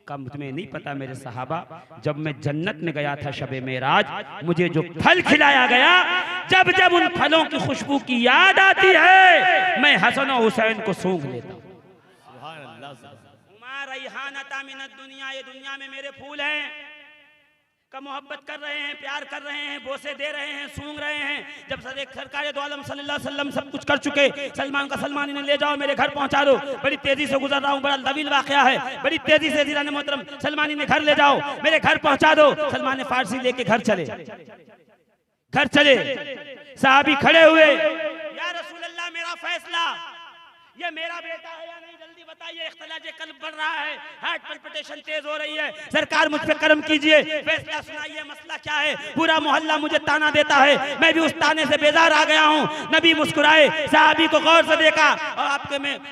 Speaker 1: कहा तुम्हें नहीं पता मेरे सहाबा, जब मैं जन्नत में गया था शबे मेराज, मुझे जो फल खिलाया गया, जब जब उन फलों की खुशबू की याद आती है, मैं हसन और हुसैन को सूंघ लेता हूँ।
Speaker 2: सुभान अल्लाह,
Speaker 1: उमा रैहानता मिनद दुनिया, ये दुनिया में मेरे फूल हैं, का मोहब्बत कर रहे हैं, प्यार कर रहे हैं, बोसे दे रहे हैं, सूंघ रहे हैं। जब सरकार दो आलम सल्लल्लाहु अलैहि वसल्लम सब कुछ कर चुके, सलमान का सलमान इन्हें ले जाओ, मेरे घर पहुंचा दो, बड़ी तेजी से गुजर रहा हूँ, बड़ा तवील वाकया है, बड़ी तेजी से जीरान मोहतरम सलमान इन्हें घर ले जाओ, मेरे घर पहुंचा दो। सलमान फारसी लेके घर चले, घर चले, साहबी खड़े हुए, या रसूल अल्लाह मेरा फैसला, ये मेरा बेटा है या नहीं, जल्दी बताइए, इख्तिलाज कल्ब बढ़ रहा है, हार्ट पल्पिटेशन तेज हो रही है, सरकार मुझ पे करम कीजिए, फैसला सुनाइए, मसला क्या है? पूरा मोहल्ला मुझे ताना देता है, मैं भी उस ताने से बेजार आ गया हूँ। नबी मुस्कुराए, साहबी को गौर से देखा, और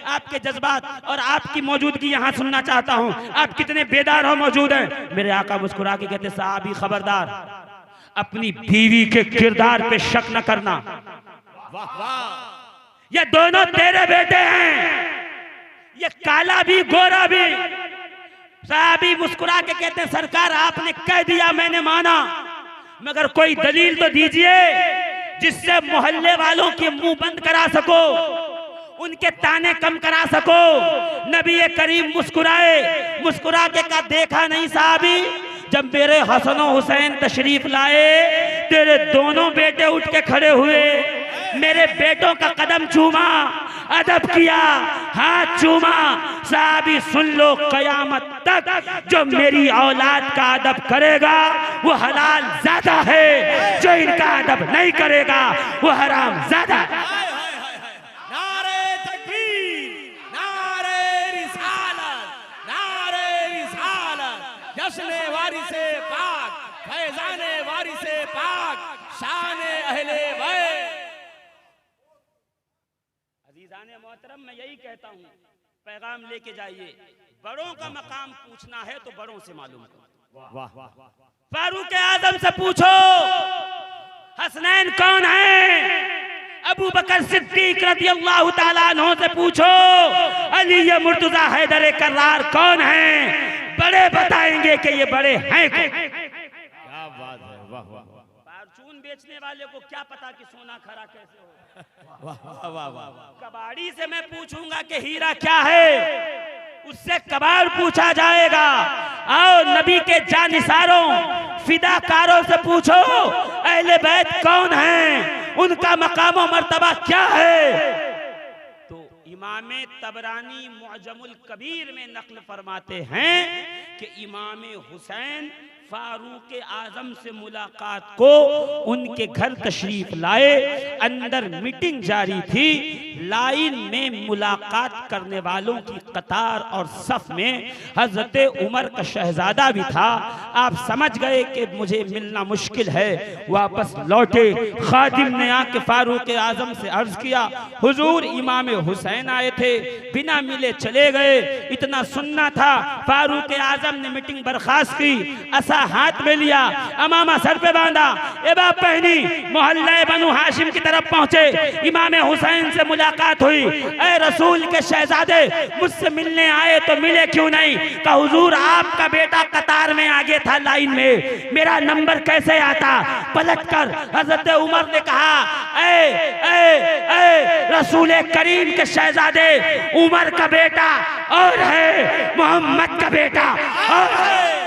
Speaker 1: आपके जज्बात और आपकी मौजूदगी यहाँ सुनना चाहता हूँ, आप कितने बेदार हो मौजूद हैं। मेरे आका मुस्कुरा के कहते साहबी खबरदार, अपनी बीवी के किरदार पे शक न करना,
Speaker 2: वाह वाह,
Speaker 1: ये दोनों तेरे बेटे हैं, ये काला भी गोरा भी। साहबी मुस्कुरा के कहते हैं सरकार आपने कह दिया मैंने माना, मगर कोई दलील तो दीजिए जिससे मोहल्ले वालों के मुंह बंद करा सको, उनके ताने कम करा सको। नबी करीम मुस्कुराए, मुस्कुरा के कहा देखा नहीं साहबी, जब मेरे हसन और हुसैन तशरीफ लाए तेरे दोनों बेटे उठ के खड़े हुए, मेरे बेटों का कदम चूमा, अदब किया, हाथ चूमा। साहबी सुन लो कयामत तक जो मेरी औलाद का अदब करेगा वो हलाल ज्यादा है, जो इनका अदब नहीं करेगा वो हराम ज्यादा है।
Speaker 2: नारे तकबीर, नारे रिसालत, नारे रिसालत। जश्न वारिसे पाक, फैजाने वारिसे पाक, शान अहले बैत।
Speaker 1: अजीजाने मोहतरम मैं यही कहता हूँ, पैगाम लेके जाइए। बड़ों का मकाम पूछना है तो बड़ों से मालूम करो।
Speaker 2: वाह वाह।
Speaker 1: फारूक आजम से पूछो हसनैन कौन है, अबू बकर सिद्दीक रज़ियल्लाहु ताला अन्हु से पूछो अली मुर्तजा हैदर कर्रार कौन है, बड़े बताएंगे कि ये बड़े हैं।
Speaker 2: क्या बात है, वाह वाह।
Speaker 1: फार्चून बेचने वाले को क्या पता कि सोना खरा कैसे हो।
Speaker 2: वाह वाह वाह वाह।
Speaker 1: कबाड़ी से मैं पूछूंगा कि हीरा क्या है, उससे कबाड़ पूछा जाएगा। आओ नबी के जानिसारों फिदाकारों से पूछो अहले बैत कौन हैं, उनका मकाम और मर्तबा क्या है। तो इमाम तबरानी मुअजमुल कबीर में नक्ल फरमाते हैं कि इमाम हुसैन फारूक आजम से मुलाकात को उनके घर तशरीफ लाए, अंदर मीटिंग जारी थी, लाइन में मुलाकात करने वालों की कतार और सफ में हजरत उमर का शहजादा भी था। आप समझ गए कि मुझे मिलना मुश्किल है, वापस लौटे। खादिम ने आके फारूक आजम से अर्ज किया हुजूर इमाम हुसैन आए थे, बिना मिले चले गए, इतना सुनना था। फारूक आजम ने मीटिंग बर्खास्त की, हाथ में लिया, अमामा सर पे बांधा, एबा पहनी, मोहल्ले बनु हाशिम की तरफ पहुंचे। इमाम हुसैन से मुलाकात हुई। ऐ रसूल के शहजादे मुझसे मिलने आए तो मिले क्यों नहीं? कहा हुजूर आपका बेटा कतार में आगे था लाइन में, मेरा नंबर कैसे आता? पलटकर हजरत उमर ने कहा ऐ ऐ ऐ रसूल करीम के शहजादे उमर का बेटा और है मोहम्मद का बेटा और है।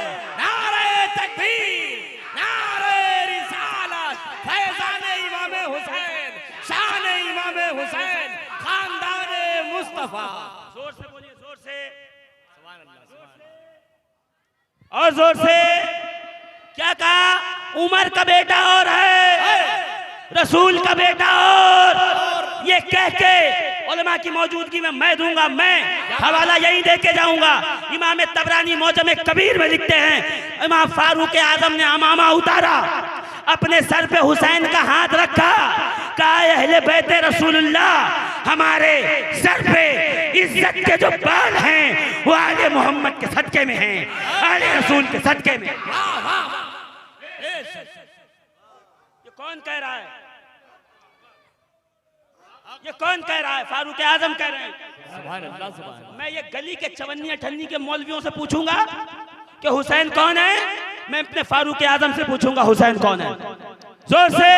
Speaker 1: जोर से बोलिए, जोर से, और जोर से। क्या कहा? उमर का बेटा और है, रसूल का बेटा और। ये कह के उलमा की मौजूदगी में मैं दूंगा, मैं हवाला यही दे के जाऊंगा। इमाम तबरानी मौजम कबीर में लिखते हैं इमाम फारूक आजम ने अमामा उतारा, अपने सर पे हुसैन का हाथ रखा, कहा अहले बैते रसूलुल्लाह हमारे सर पे इज्जत के जो बाल हैं वो आले मोहम्मद के सदके में हैं, आले रसूल के सदके में। ये कौन कह रहा है? ये कौन कह रहा है? फारूक आजम कह रहे हैं।
Speaker 2: सुभान अल्लाह, सुभान अल्लाह।
Speaker 1: मैं ये गली के चवन्नी अठन्नी के मौलवियों से पूछूंगा कि हुसैन कौन है, मैं अपने फारूक आजम से पूछूंगा हुसैन कौन है। जोर से।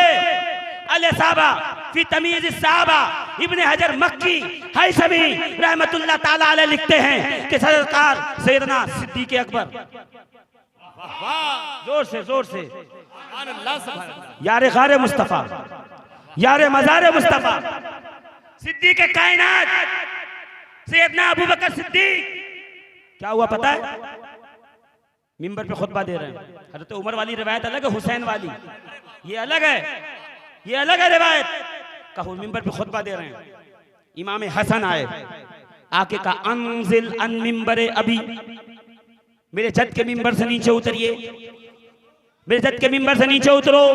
Speaker 1: अल साहबा फी तमीज साहबा इब्ने हजर मक्की हैसमी रहमतुल्लाह ताला अलैह लिखते हैं कि सरकार सैयदना सिद्दीक अकबर, जोर से जोर से,
Speaker 2: सुभान अल्लाह, सुभान अल्लाह।
Speaker 1: यारे गारे मुस्तफा, यारे मज़ारे मुस्तफा, सिद्दीक कायनात सैयदना अबू बकर सिद्दीक। क्या हुआ पता है? मिंबर पे खुतबा दे रहे हैं। हज़रत उमर वाली रिवायत अलग है, हुसैन वाली ये अलग है, ये अलग है रिवायत। कहो मिंबर पे खुतबा दे रहे हैं, इमाम हसन आए, आके का अनजिल अन मिंबरे अभी, मेरे जद के मिंबर से नीचे उतरिए, मेरे जद के मिंबर से नीचे उतरो।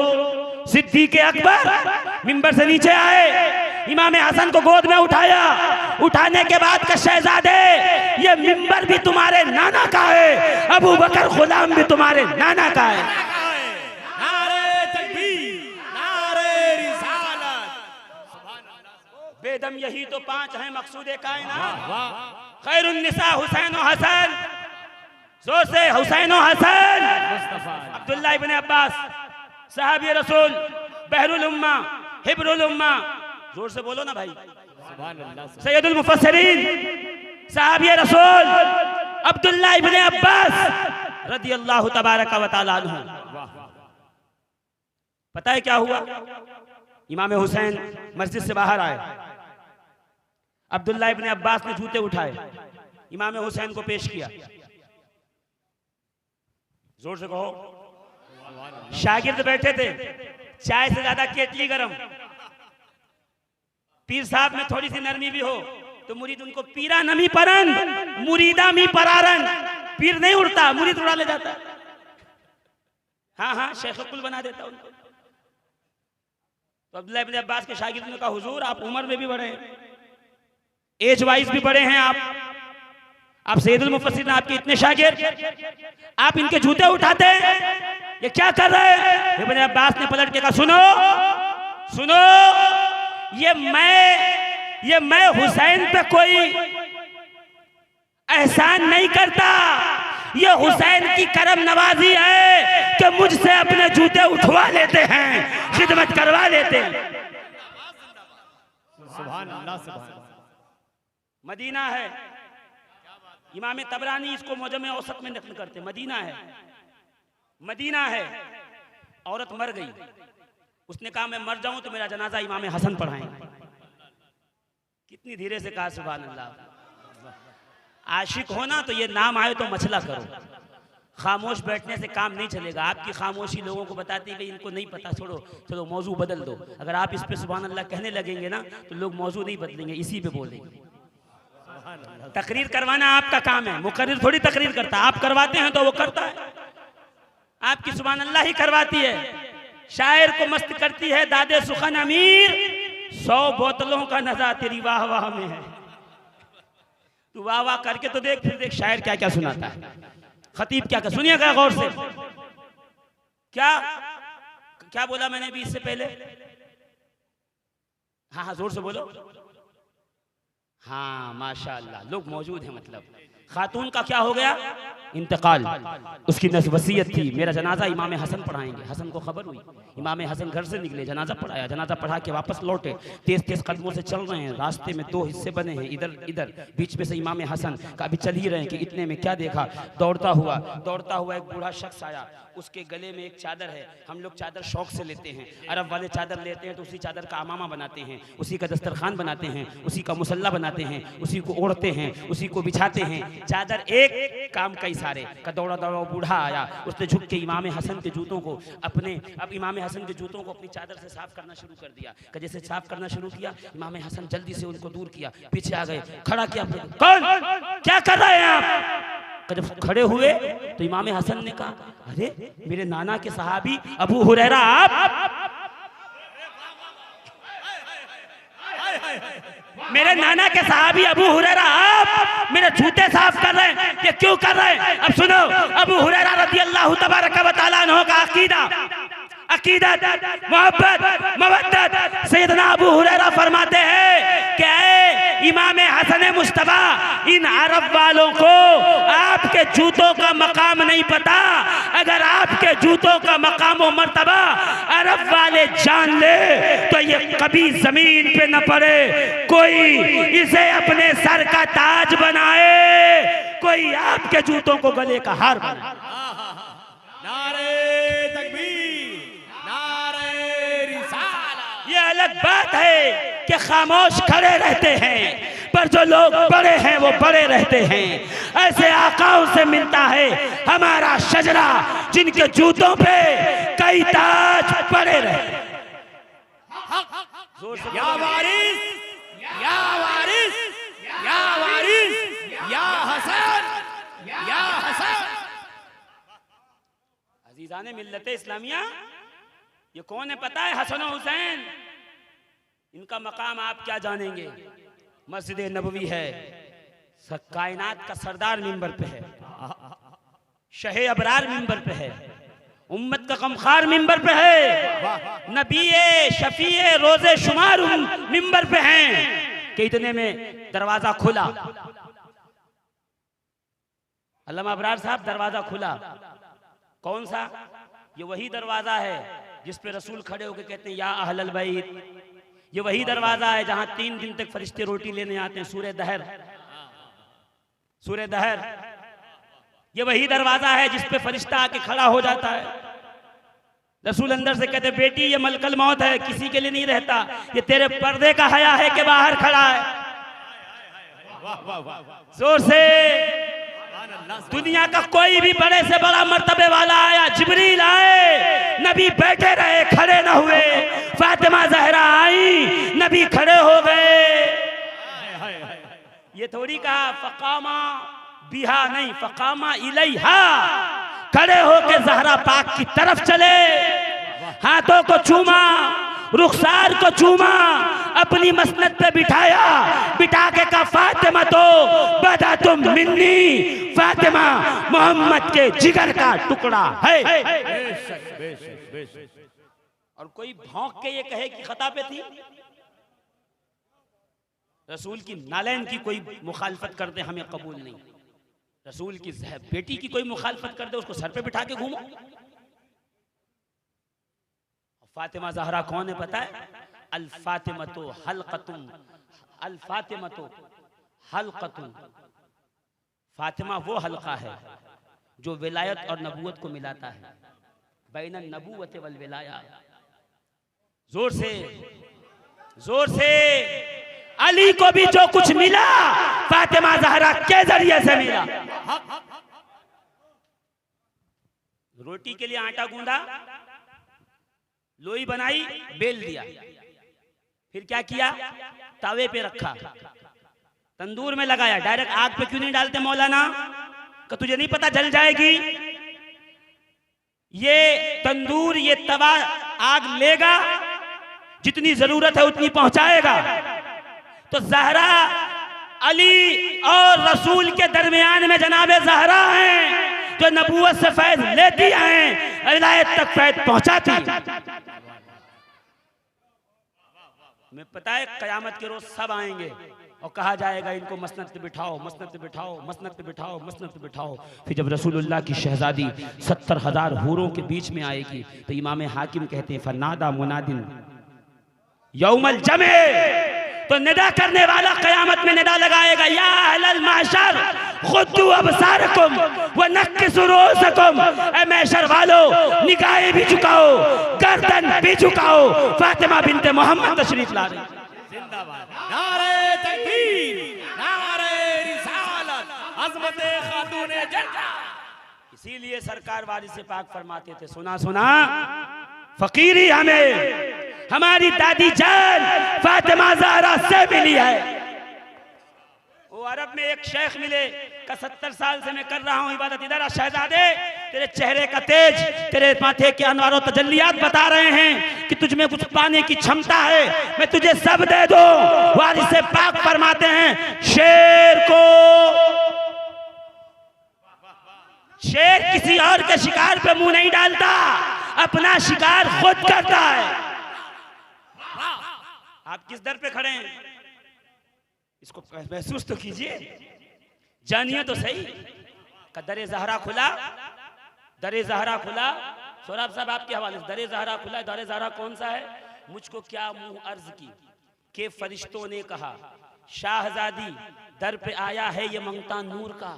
Speaker 1: सिद्दीक अकबर मिंबर से नीचे आए, इमाम हसन को गोद में उठाया, उठाने के बाद का शहजादे ये मिंबर भी तुम्हारे नाना का है, अबू बकर गुलाम भी तुम्हारे नाना का है।
Speaker 2: नारे तकबीर, नारे रिसालत।
Speaker 1: बेदम यही तो 5 हैं मकसूद कायनात।
Speaker 2: वाह।
Speaker 1: खैरुन्निसा हुसैन व हसन, जोर से हुसैन व हसन। अब्दुल्लाह इब्ने अब्बास सहाबी रसूल, बहरुल उम्मा, हिब्रुल उम्मा, जोर से बोलो ना भाई। सैयदुल मुफस्सिरीन सहाबी रसूल अब्दुल्लाह इब्ने अब्बास रदियल्लाहु तबारक व तआला अन्हु। पता है क्या हुआ? इमाम हुसैन मस्जिद से बाहर आए, अब्दुल्लाह इब्ने अब्बास ने जूते उठाए, इमाम हुसैन को पेश किया। जोर से कहो। शागिर्द बैठे थे, चाय से ज्यादा केतली गरम। पीर साहब में थोड़ी सी नरमी भी हो तो मुरीद उनको पीरा नमी परन मुरीदा मी परारन, पीर नहीं उड़ता, मुरीद उड़ा ले जाता। हाँ हाँ, शेख कुल बना देता उनको। तो अब्दुल्लाह इब्ने अब्बास के शागिर्द ने कहा, हुजूर आप उम्र में भी बड़े हैं, एज वाइज भी बड़े हैं, आप सैयदुल मुफस्सिरीन, आपके इतने शागिर्द, आप इनके जूते उठाते हैं, ये क्या कर रहे हैं? इब्ने अब्बास ने पलट के कहा, सुनो सुनो, ये मैं हुसैन पे कोई एहसान नहीं करता, ये हुसैन की करम नवाजी है कि मुझसे अपने जूते उठवा लेते हैं, खिदमत करवा लेते हैं।
Speaker 2: सुभान अल्लाह, सुभान।
Speaker 1: मदीना है, इमाम तबरानी इसको मौजम औसत में नकल करते, मदीना है। औरत मर गई, उसने कहा मैं मर जाऊं तो मेरा जनाजा इमाम हसन पढ़ाएंगे। कितनी धीरे से कहा, सुभान अल्लाह। आशिक हो ना तो ये नाम आए तो मसला करो, खामोश बैठने से काम नहीं चलेगा। आपकी खामोशी लोगों को बताती है कि इनको नहीं पता, छोड़ो चलो मौजू बदल दो। अगर आप इस पे सुभान अल्लाह कहने लगेंगे ना तो लोग मौजू नहीं बदलेंगे, इसी पे बोलेंगे। तकरीर करवाना आपका काम है, मुकर्रिर थोड़ी तकरीर करता, आप करवाते हैं तो वो करता है। आपकी सुभान अल्लाह ही करवाती है। शायर को मस्त करती है दादे सुखन अमीर, 100 बोतलों का नशा तेरी वाह वाह में है। तू वाह वाह करके तो देख, फिर देख शायर क्या क्या सुनाता है, खतीब क्या क्या। सुनिएगा गौर से, क्या क्या बोला मैंने भी इससे पहले? हाँ हाँ, जोर से बोलो। हाँ माशाअल्लाह, लोग मौजूद हैं। मतलब खातून का क्या हो गया? इंतकाल। उसकी वसीयत थी मेरा जनाजा इमाम हसन पढ़ाएंगे। हसन को खबर हुई, इमाम हसन घर से निकले, जनाजा पढ़ाया, जनाजा पढ़ा के वापस लौटे, तेज तेज कदमों से चल रहे हैं, रास्ते में 2 हिस्से बने हैं, इधर इधर, बीच में से इमाम हसन का अभी चल ही रहे हैं कि इतने में क्या देखा, दौड़ता हुआ एक बूढ़ा शख्स आया, उसके गले में एक चादर है। हम लोग चादर शौक से लेते हैं, अरब वाले चादर लेते हैं तो उसी चादर का अमामा बनाते हैं, उसी का दस्तरखान बनाते हैं, उसी का मुसल्ला बनाते हैं, उसी को ओढ़ते हैं, उसी को बिछाते हैं। चादर एक काम का इशारे का दौड़ा बूढ़ा आया, उसने झुक के इमाम हसन के जूतों को अब इमाम हसन के जूतों को अपनी चादर से साफ करना शुरू कर दिया। जैसे साफ करना शुरू किया, इमाम हसन जल्दी से उनको दूर किया, पीछे आ गए, खड़ा किया। कौन, क्या कर रहे हैं आप? जब खड़े हुए तो इमाम हसन ने कहा, अरे मेरे नाना के सहाबी अबू हुरैरा आप, मेरे नाना के सहाबी अबू हुरैरा आप मेरे जूते साफ कर रहे हैं, ये क्यों कर रहे हैं? अब सुनो, अबू हुरैरा रदियल्लाहु तबारक व तआला अन्हु का अकीदत, मोहब्बत, मवद्दत। सैयदना अबू हुरैरा फरमाते हैं कि इमाम हसन मुस्तफा, इन अरब वालों को आपके जूतों का मकाम नहीं पता। अगर आपके जूतों का मकाम और मर्तबा अरब वाले जान ले तो ये कभी जमीन पे न पड़े, कोई इसे अपने सर का ताज बनाए, कोई आपके जूतों को गले का हार बनाए।
Speaker 2: नारे तकबीर, नारे रिसालत।
Speaker 1: ये अलग बात है कि खामोश खड़े रहते हैं, पर जो लोग बड़े हैं वो बड़े रहते हैं। ऐसे आकाओं से मिलता है हमारा शजरा जिनके जूतों पे कई ताज पड़े रहे।
Speaker 2: या वारिस, या वारिस, या वारिस, या हसन, या हसन।
Speaker 1: अजीजाने मिल्लत इस्लामिया, ये कौन है पता है? हसन और हुसैन। इनका मकाम आप क्या जानेंगे? मस्जिद नबवी है, कायनात का सरदार मिंबर पे है, शहे अबरार मिंबर पे है, उम्मत का गमखार मिंबर पे है, नबी शफीए रोजे शुमार मिंबर पे हैं कि इतने में दरवाजा खुला, अल्लामा अबरार साहब दरवाजा खुला, कौन सा? ये वही दरवाजा है जिस पे रसूल खड़े होकर कहते हैं या अहलल बैत। ये वही दरवाजा है जहां 3 दिन तक फरिश्ते रोटी लेने आते हैं, सूरह दहर, सूरह दहर। ये वही दरवाजा है जिस पे फरिश्ता आके खड़ा हो जाता है। रसूल अंदर से कहते बेटी ये मलकल मौत है, किसी के लिए नहीं रहता, ये तेरे पर्दे का हया है कि बाहर खड़ा है। जोर से दुनिया का कोई भी बड़े से बड़ा मर्तबे वाला आया, जिब्रील आए, नबी बैठे रहे, खड़े न हुए। फातिमा जहरा आई, नबी खड़े हो गए। ये थोड़ी कहा फकामा बिहा, नहीं, फकामा इलैहा, खड़े होके जहरा पाक की तरफ चले, हाथों को चूमा, रुखसार को चूमा, अपनी मसनद पे बिठाया, बिठा के कहा फातिमा तो बदा तुम मिन्नी, फातिमा मोहम्मद के जिगर का टुकड़ा है। और कोई भौंक के ये कहे कि खता पे थी, रसूल की नालैन की कोई मुखालफत कर दे हमें कबूल नहीं। रसूल की बेटी की कोई मुखालफत कर दे, उसको सर पे बिठा के घूमो। फातिमा ज़हरा कौन है पता है? अल फातिमतो हल्क़तुन, अल फातिमतो हल्क़तुन। फातिमा वो हल्का है जो विलायत और नबूवत को मिलाता है, बैन नबूवत वल विलाया। जोर से, जोर से। अली को भी जो कुछ मिला फातिमा ज़हरा के जरिए से मिला। रोटी के लिए आटा गूंदा, लोई बनाई, बेल दिया, फिर क्या किया? तावे पे रखा, तंदूर में लगाया। डायरेक्ट आग पे क्यों नहीं डालते मौलाना? कि तुझे नहीं पता जल जाएगी। ये तंदूर, ये तवा आग लेगा, जितनी जरूरत है उतनी पहुंचाएगा। तो ज़हरा अली और रसूल के दरमियान में जनाबे ज़हरा हैं जो नबूवत से फैज लेती हैं, विलायत तक फैज पहुंचाती। मैं पता है कयामत के रोज सब आएंगे और कहा जाएगा इनको मसनद पे बिठाओ, मसनद पे बिठाओ, मसनद पे बिठाओ, मसनद पे बिठाओ। फिर जब रसूलुल्लाह की शहजादी 70,000 हूरों के बीच में आएगी तो इमाम हाकिम कहते हैं फनादा मुनादिन यौमल जमे, तो निदा करने वाला कयामत में निदा लगाएगा या अहलल महशर खुद्दू अबसारकुम व नक्किसु रूसकुम। ऐ महशर वालों, निगाहें भी झुकाओ, गर्दन भी झुकाओ। फातिमा बिनते मोहम्मद तशरीफ ला रही।
Speaker 2: जिंदाबाद, नारे तकबीर, नारे रिसालत, अज़मते खातूने जन्नत।
Speaker 1: इसीलिए सरकार वारिस पाक फरमाते थे, सुना सुना फकीरी हमें हमारी दादी जान फातिमा ज़हरा से मिली है। वो अरब में एक शेख मिले का 70 साल से मैं कर रहा हूँ इबादत, इधर आ शहजादे, तेरे चेहरे का तेज, तेरे माथे के अनवार और तजल्लियात बता रहे हैं कि तुझ में कुछ पाने की क्षमता है, मैं तुझे सब दे दो। वारिस पाक फरमाते हैं शेर को, शेर किसी और के शिकार पे मुंह नहीं डालता, अपना शिकार खुद करता है। आप किस दर पे खड़े हैं इसको महसूस तो कीजिए, जानिए तो सही। दरे ज़हरा खुला, दरे ज़हरा खुला। सोराब साहब आपके हवाले से, दरे ज़हरा खुला। दरे ज़हरा कौन सा है? मुझको क्या मुंह अर्ज की के फरिश्तों ने कहा शाहजादी दर पे आया है ये मंगता नूर का,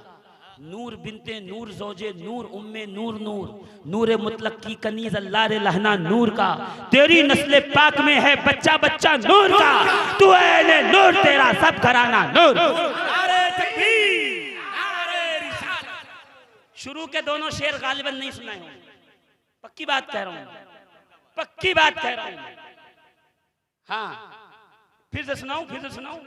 Speaker 1: नूर बिनते नूर जोजे नूर उम्मे नूर नूर, नूर मुतलक की कनीज अल्लाह रे लहना नूर का, तेरी नस्ल पाक में है बच्चा बच्चा नूर का, तू है नूर तेरा सब घराना नूर।
Speaker 2: नारे तकबीर, नारे रिसालत।
Speaker 1: शुरू के दोनों शेर गालिबन नहीं सुनाए होंगे, पक्की बात कह रहा हूं, पक्की बात कह रहा हूं। हाँ, फिर से सुनाऊं, फिर से सुनाऊं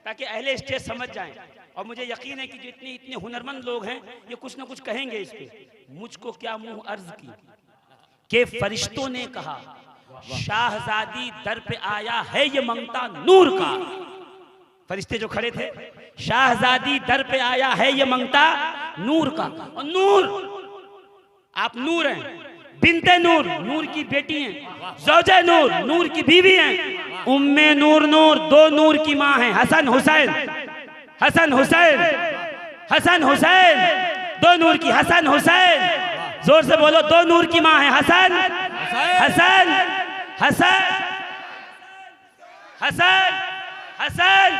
Speaker 1: ताकि अहले स्टेज समझ जाएं। और मुझे यकीन है कि जितने इतने हुनरमंद लोग हैं ये कुछ ना कुछ कहेंगे इस पे। मुझको क्या मुंह अर्ज की के फरिश्तों ने कहा शाहजादी दर पे आया है ये मंगता नूर का। फरिश्ते जो खड़े थे, शाहजादी दर पे आया है ये मंगता नूर का। और नूर, आप नूर हैं, बिनते नूर, नूर की बेटी हैं, ज़ौजे नूर, नूर की बीवी हैं, उम्मे नूर, नूर दो नूर की माँ हैं, हसन हुसैन, हसन हुसैन, हसन हुसैन। दो नूर की हसन हुसैन, जोर से बोलो, दो नूर की माँ है हसन हसन हसन हसन हसन।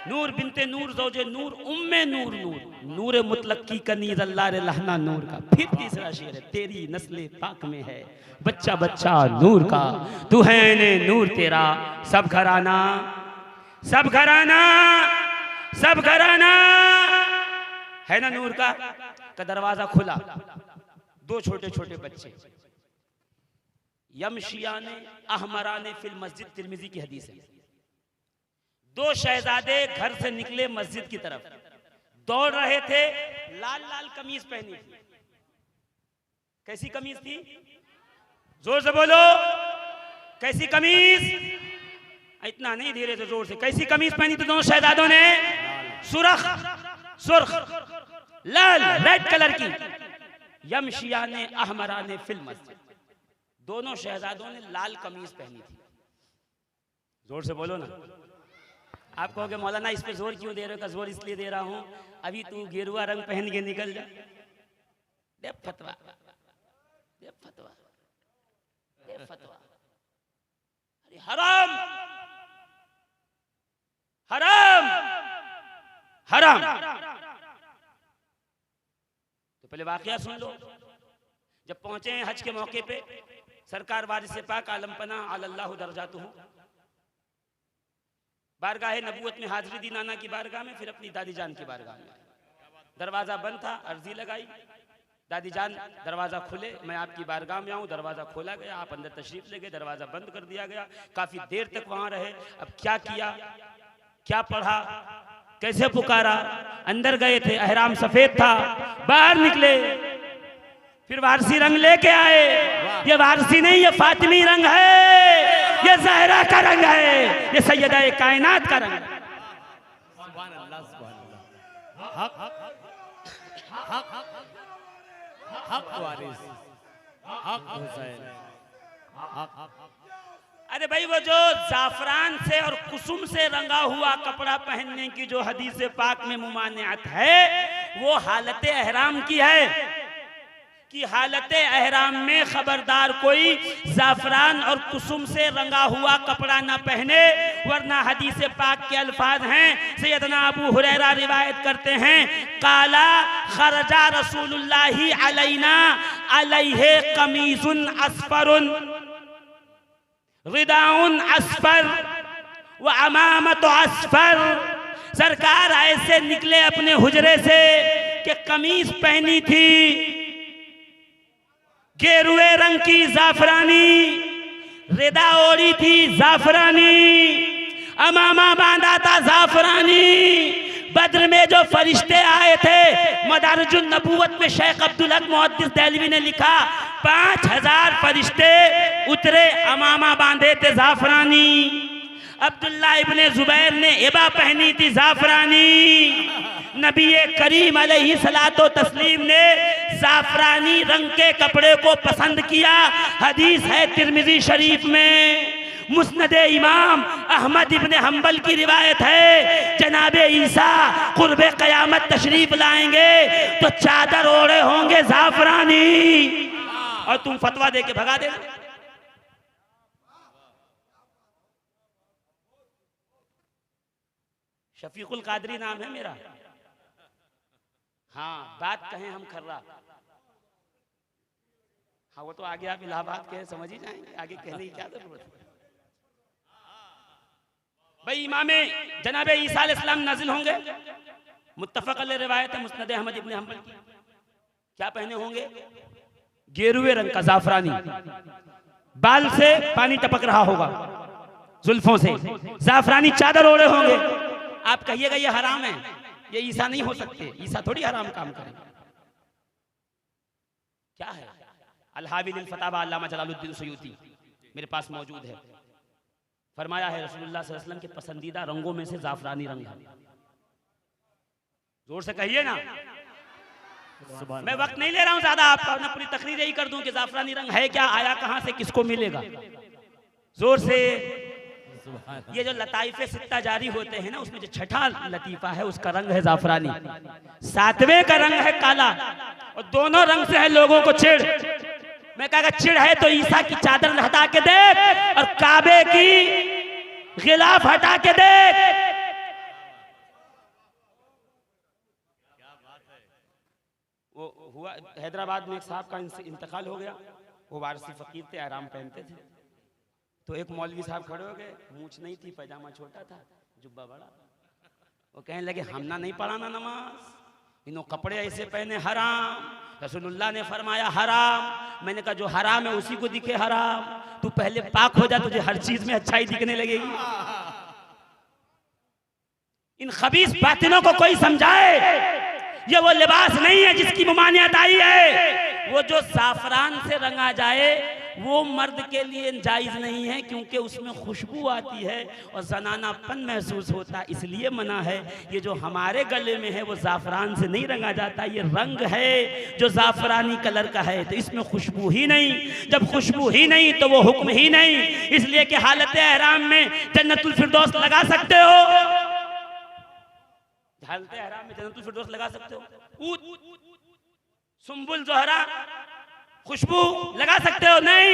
Speaker 1: नूर बिनते नूर जोजे नूर उम्मे नूर नूर नूर मुतलक की कनीज अल्लाह रे लहना नूर का। फिर तीसरा शेर है, तेरी नस्ले पाक में है बच्चा बच्चा नूर का, तू है ने नूर तेरा सब घराना सब घराना सब घराना है ना नूर का दरवाजा खुला, दो छोटे छोटे बच्चे यमशियाने अहमराने फिल मस्जिद, तिरमिजी की हदीस है। दो शहजादे घर से निकले मस्जिद की तरफ, दौड़ रहे थे, लाल लाल कमीज पहनी थी। कैसी कमीज थी? जोर से बोलो, कैसी कमीज? इतना नहीं, धीरे से जोर से। कैसी कमीज पहनी थी दोनों शहजादों ने? सुरख सुर्ख लाल रेड कलर की। यमशियाने अहमराने फिल मस्जिद, दोनों शहजादों ने लाल कमीज पहनी थी। जोर से बोलो ना। आप कहोगे मौलाना इस पे जोर क्यों दे रहे हो? का जोर इसलिए दे रहा हूं, अभी तू गेरुआ रंग पहन के निकल जा, दे फतवा दे फतवा दे फतवा। अरे हराम हराम हराम। तो पहले वाकया सुन लो। जब पहुंचे हैं हज के मौके पे, सरकार वारिस पाक आलम पना अल्लाह दर्जातुहू बारगाह नबूवत में हाजिरी दी नाना की बारगाह में, फिर अपनी दादी जान की बारगाह में। दरवाजा बंद था, अर्जी लगाई, दादी जान दरवाजा खुले, मैं आपकी बारगाह में आऊं। दरवाजा खोला गया, आप अंदर तशरीफ ले गए, दरवाजा बंद कर दिया गया। काफी देर तक वहां रहे। अब क्या किया, क्या पढ़ा, कैसे पुकारा? अंदर गए थे, अहराम सफेद था, बाहर निकले, फिर वारसी रंग लेके आए। ये वारसी नहीं, ये फातिमी रंग है, ये ज़हरा का रंग है, ये सैयदा कायनात का रंग है।
Speaker 2: सुभान अल्लाह सुभान अल्लाह। हक हक हक वारिस हक हुसैन हक।
Speaker 1: अरे भाई, वो जो जाफरान से और कुसुम से रंगा हुआ कपड़ा पहनने की जो हदीस पाक में मुमानियत है, वो हालत एहराम की है कि हालत एहराम में खबरदार कोई जाफरान और कुसुम से रंगा हुआ कपड़ा ना पहने, वरना हदीस पाक के अल्फाज हैं। सैयदना अबू हुरैरा रिवायत करते हैं, काला खरजा रसूलुल्लाही अलैना अलैहि कमीजुन अस्फरुन रिदाउन अस्फर व अमामत अस्फर। सरकार ऐसे निकले अपने हुजरे से कि कमीज पहनी थी गेरुए रंग की जाफरानी, रिदा ओढ़ी थी जाफरानी, अमामा बांधा था जाफरानी। बद्र में जो फरिश्ते आए थे, मदारिजुन नबूवत में शेख अब्दुल हक मुहद्दिस देहलवी ने लिखा, 5000 फरिश्ते उतरे, अमामा बांधे थे जाफरानी। अब्दुल्ला इब्ने जुबैर ने इबा पहनी थी जाफरानी। नबी करीम अलैहि सलातो तस्लीम ने जाफरानी रंग के कपड़े को पसंद किया। हदीस है तिरमिजी शरीफ में, मुस्नद इमाम अहमद इब्ने हम्बल की रिवायत है, जनाबे ईसा कुर्बे क़यामत तशरीफ लाएंगे तो चादर ओढ़े होंगे जाफरानी, और तुम फतवा दे के भगा देना। शफीकुल कादरी नाम है मेरा। हाँ, बात कहें हम खर्रा। हाँ, वो तो आगे आप इलाहाबाद के समझ ही जाएंगे, आगे कहने की क्या जरूरत है। भाई इमामे जनाबे ईसा अलैहिस्सलाम नाजिल होंगे, मुत्तफक अलैह रिवायत है मुस्नद अहमद इब्ने हम्बल की। क्या पहने होंगे? गेरुए रंग का जाफरानी, बाल से पानी टपक रहा होगा, जुल्फों से जाफरानी चादर ओढ़े होंगे। आप कहिएगा ये हराम है, ये ईसा नहीं हो सकते, ईसा थोड़ी हराम काम करेंगे। क्या है? अल-हाविल फतावा अल्लामा जलालुद्दीन सुयूती मेरे पास मौजूद है। फरमाया है रसूलुल्लाह सल्लल्लाहु अलैहि वसल्लम के पसंदीदा रंगों में से जाफरानी रंग है। जोर से कहिए ना। मैं वक्त नहीं ले रहा हूं ज्यादा आपका, ना पूरी तकरीर यही कर दूं कि जाफरानी रंग है क्या, आया कहां से, किसको मिलेगा। जोर से ये जो लताइफे सित्ता जारी होते हैं ना, उसमें जो छठा लतीफा है उसका रंग है जाफरानी, सातवें का रंग है काला, और दोनों रंग से है लोगों को चिढ़। मैं कहा चिढ़ है तो ईसा की चादर हटा के देख और काबे की गिलाफ हटा के देख। वो हुआ हैदराबाद में एक साहब का इंतकाल हो गया, वो वारसी फकीर थे, आराम पहनते थे। तो एक मौलवी साहब खड़े हो गए, मूंछ नहीं थी, पैजामा छोटा था, जुब्बा बड़ा। वो कहने लगे हमना नहीं पढ़ाना नमाज, इन्हों कपड़े ऐसे पहने हराम, रसूलुल्लाह ने फरमाया हराम। मैंने कहा जो हराम है उसी को दिखे हराम, तू पहले पाक हो जा, तुझे हर चीज में अच्छाई दिखने लगेगी। इन खबीस बातिनों को कोई समझाए, ये वो लिबास नहीं है जिसकी ममानियत आई है। वो जो साफरान से रंगा जाए वो मर्द के लिए जायज नहीं है, क्योंकि उसमें खुशबू आती है और जनानापन महसूस होता, इसलिए मना है। ये जो हमारे गले में है वो जाफरान से नहीं रंगा जाता, ये रंग है जो जाफरानी कलर का है, तो इसमें खुशबू ही नहीं। जब खुशबू ही नहीं तो वो हुक्म ही नहीं, इसलिए कि हालत एहराम में जन्नतुल फिरदौस लगा सकते हो, हालत एहराम में जन्नतुल फिरदौस लगा सकते हो, ऊद सुंबुल जोहरा खुशबू लगा सकते हो, नहीं।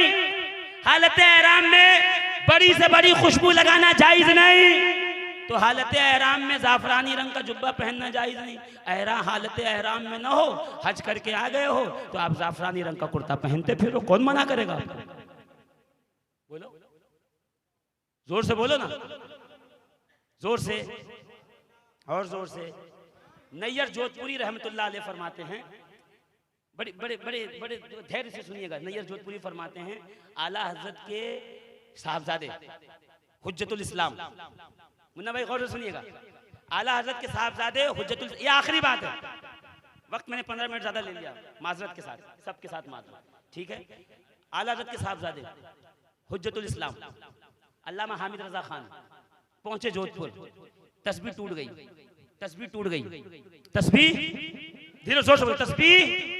Speaker 1: हालत एहराम में बड़ी से बड़ी खुशबू लगाना जायज नहीं, तो हालत एहराम में जाफरानी रंग का जुब्बा पहनना जायज नहीं। हालत एहराम में ना हो, हज करके आ गए हो तो आप जाफरानी रंग का कुर्ता पहनते फिरो, कौन मना करेगा? बोलो, जोर से बोलो ना, जोर से और जोर से। नैयर जोधपुरी रहमतुल्लाह अलैह फरमाते हैं, बड़े बड़े बड़े बड़े धैर्य से सुनिएगा। नैयर जोधपुरी फरमाते हैं आला हजरत के साहबजादे हुज्जतुल इस्लाम, मुन्ना भाई गौर से सुनिएगा, आला हजरत के साहबजादे हुज्जतुल, ये आखिरी बात है, वक्त मैंने 15 मिनट ज्यादा ले लिया, माजरत के साथ, सबके साथ माजरत, ठीक है। आला हजरत के साहबजादे हुज्जतुल इस्लाम अल्लामा हामिद रजा खान पहुंचे जोधपुर, तस्बीह टूट गई, तस्बीह टूट गई, तस्बीह धीरे जोर से बोलो, तस्बीह।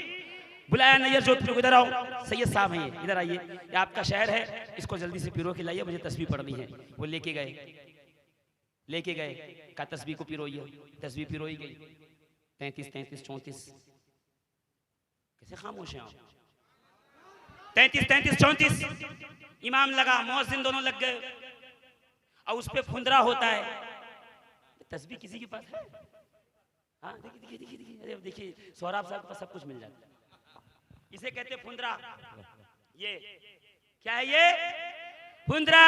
Speaker 1: बुलाया नैयर जोधपुर, इधर आओ, सैयद साहब हैं ये, इधर आइए, ये आपका शहर है, इसको जल्दी से पिरो खिलाइए, मुझे तस्बीह पढ़नी है। वो लेके गए का तस्बीह को पिरोइए, तस्बीह पिरोई गई, 33 33 34, कैसे खामोश हैं आप? 33 33 34, इमाम लगा, मुअज्जिन दोनों लग गए, और उस पे फुंदरा होता है। तस्बीह किसी के पास है? हाँ देखिए देखिए देखिए, अरे देखिए सौराब साहब के पास सब कुछ मिल जाता है, इसे कहते फुंदरा। ये क्या है? ये फुंदरा।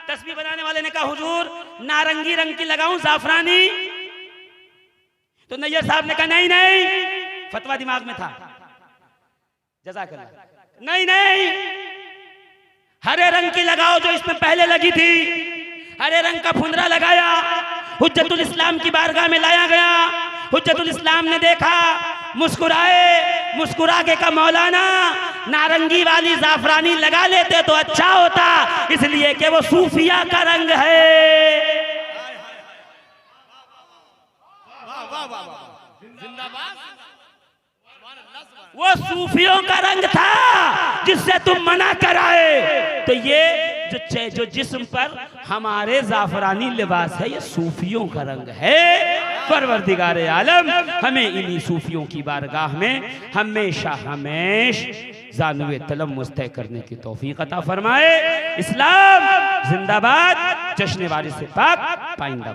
Speaker 1: तस्बीह बनाने वाले ने कहा हुजूर नारंगी रंग की लगाऊं जाफरानी? तो नैयर साहब ने कहा नहीं नहीं, फतवा दिमाग में था, जज़ाकल्लाह, नहीं नहीं, हरे रंग की लगाओ जो इसमें पहले लगी थी। हरे रंग का फुंदरा लगाया, हुज्जतुल इस्लाम की बारगाह में लाया गया। हुज्जतुल इस्लाम ने देखा, मुस्कुराए, मुस्कुरा के कहा मौलाना नारंगी वाली जाफरानी लगा लेते तो अच्छा होता, इसलिए कि वो सूफिया का रंग है। वो सूफियों का रंग था जिससे तुम मना कराए। तो ये जो जिस्म पर हमारे जाफरानी लिबास है, ये सूफियों का रंग है। परवरदिगार आलम हमें इन्हीं सूफियों की बारगाह में हमेशा जानुए तलब मुस्तह करने की तौफीक अता फरमाए। इस्लाम जिंदाबाद, जश्न वारिस पाक पाइंदा।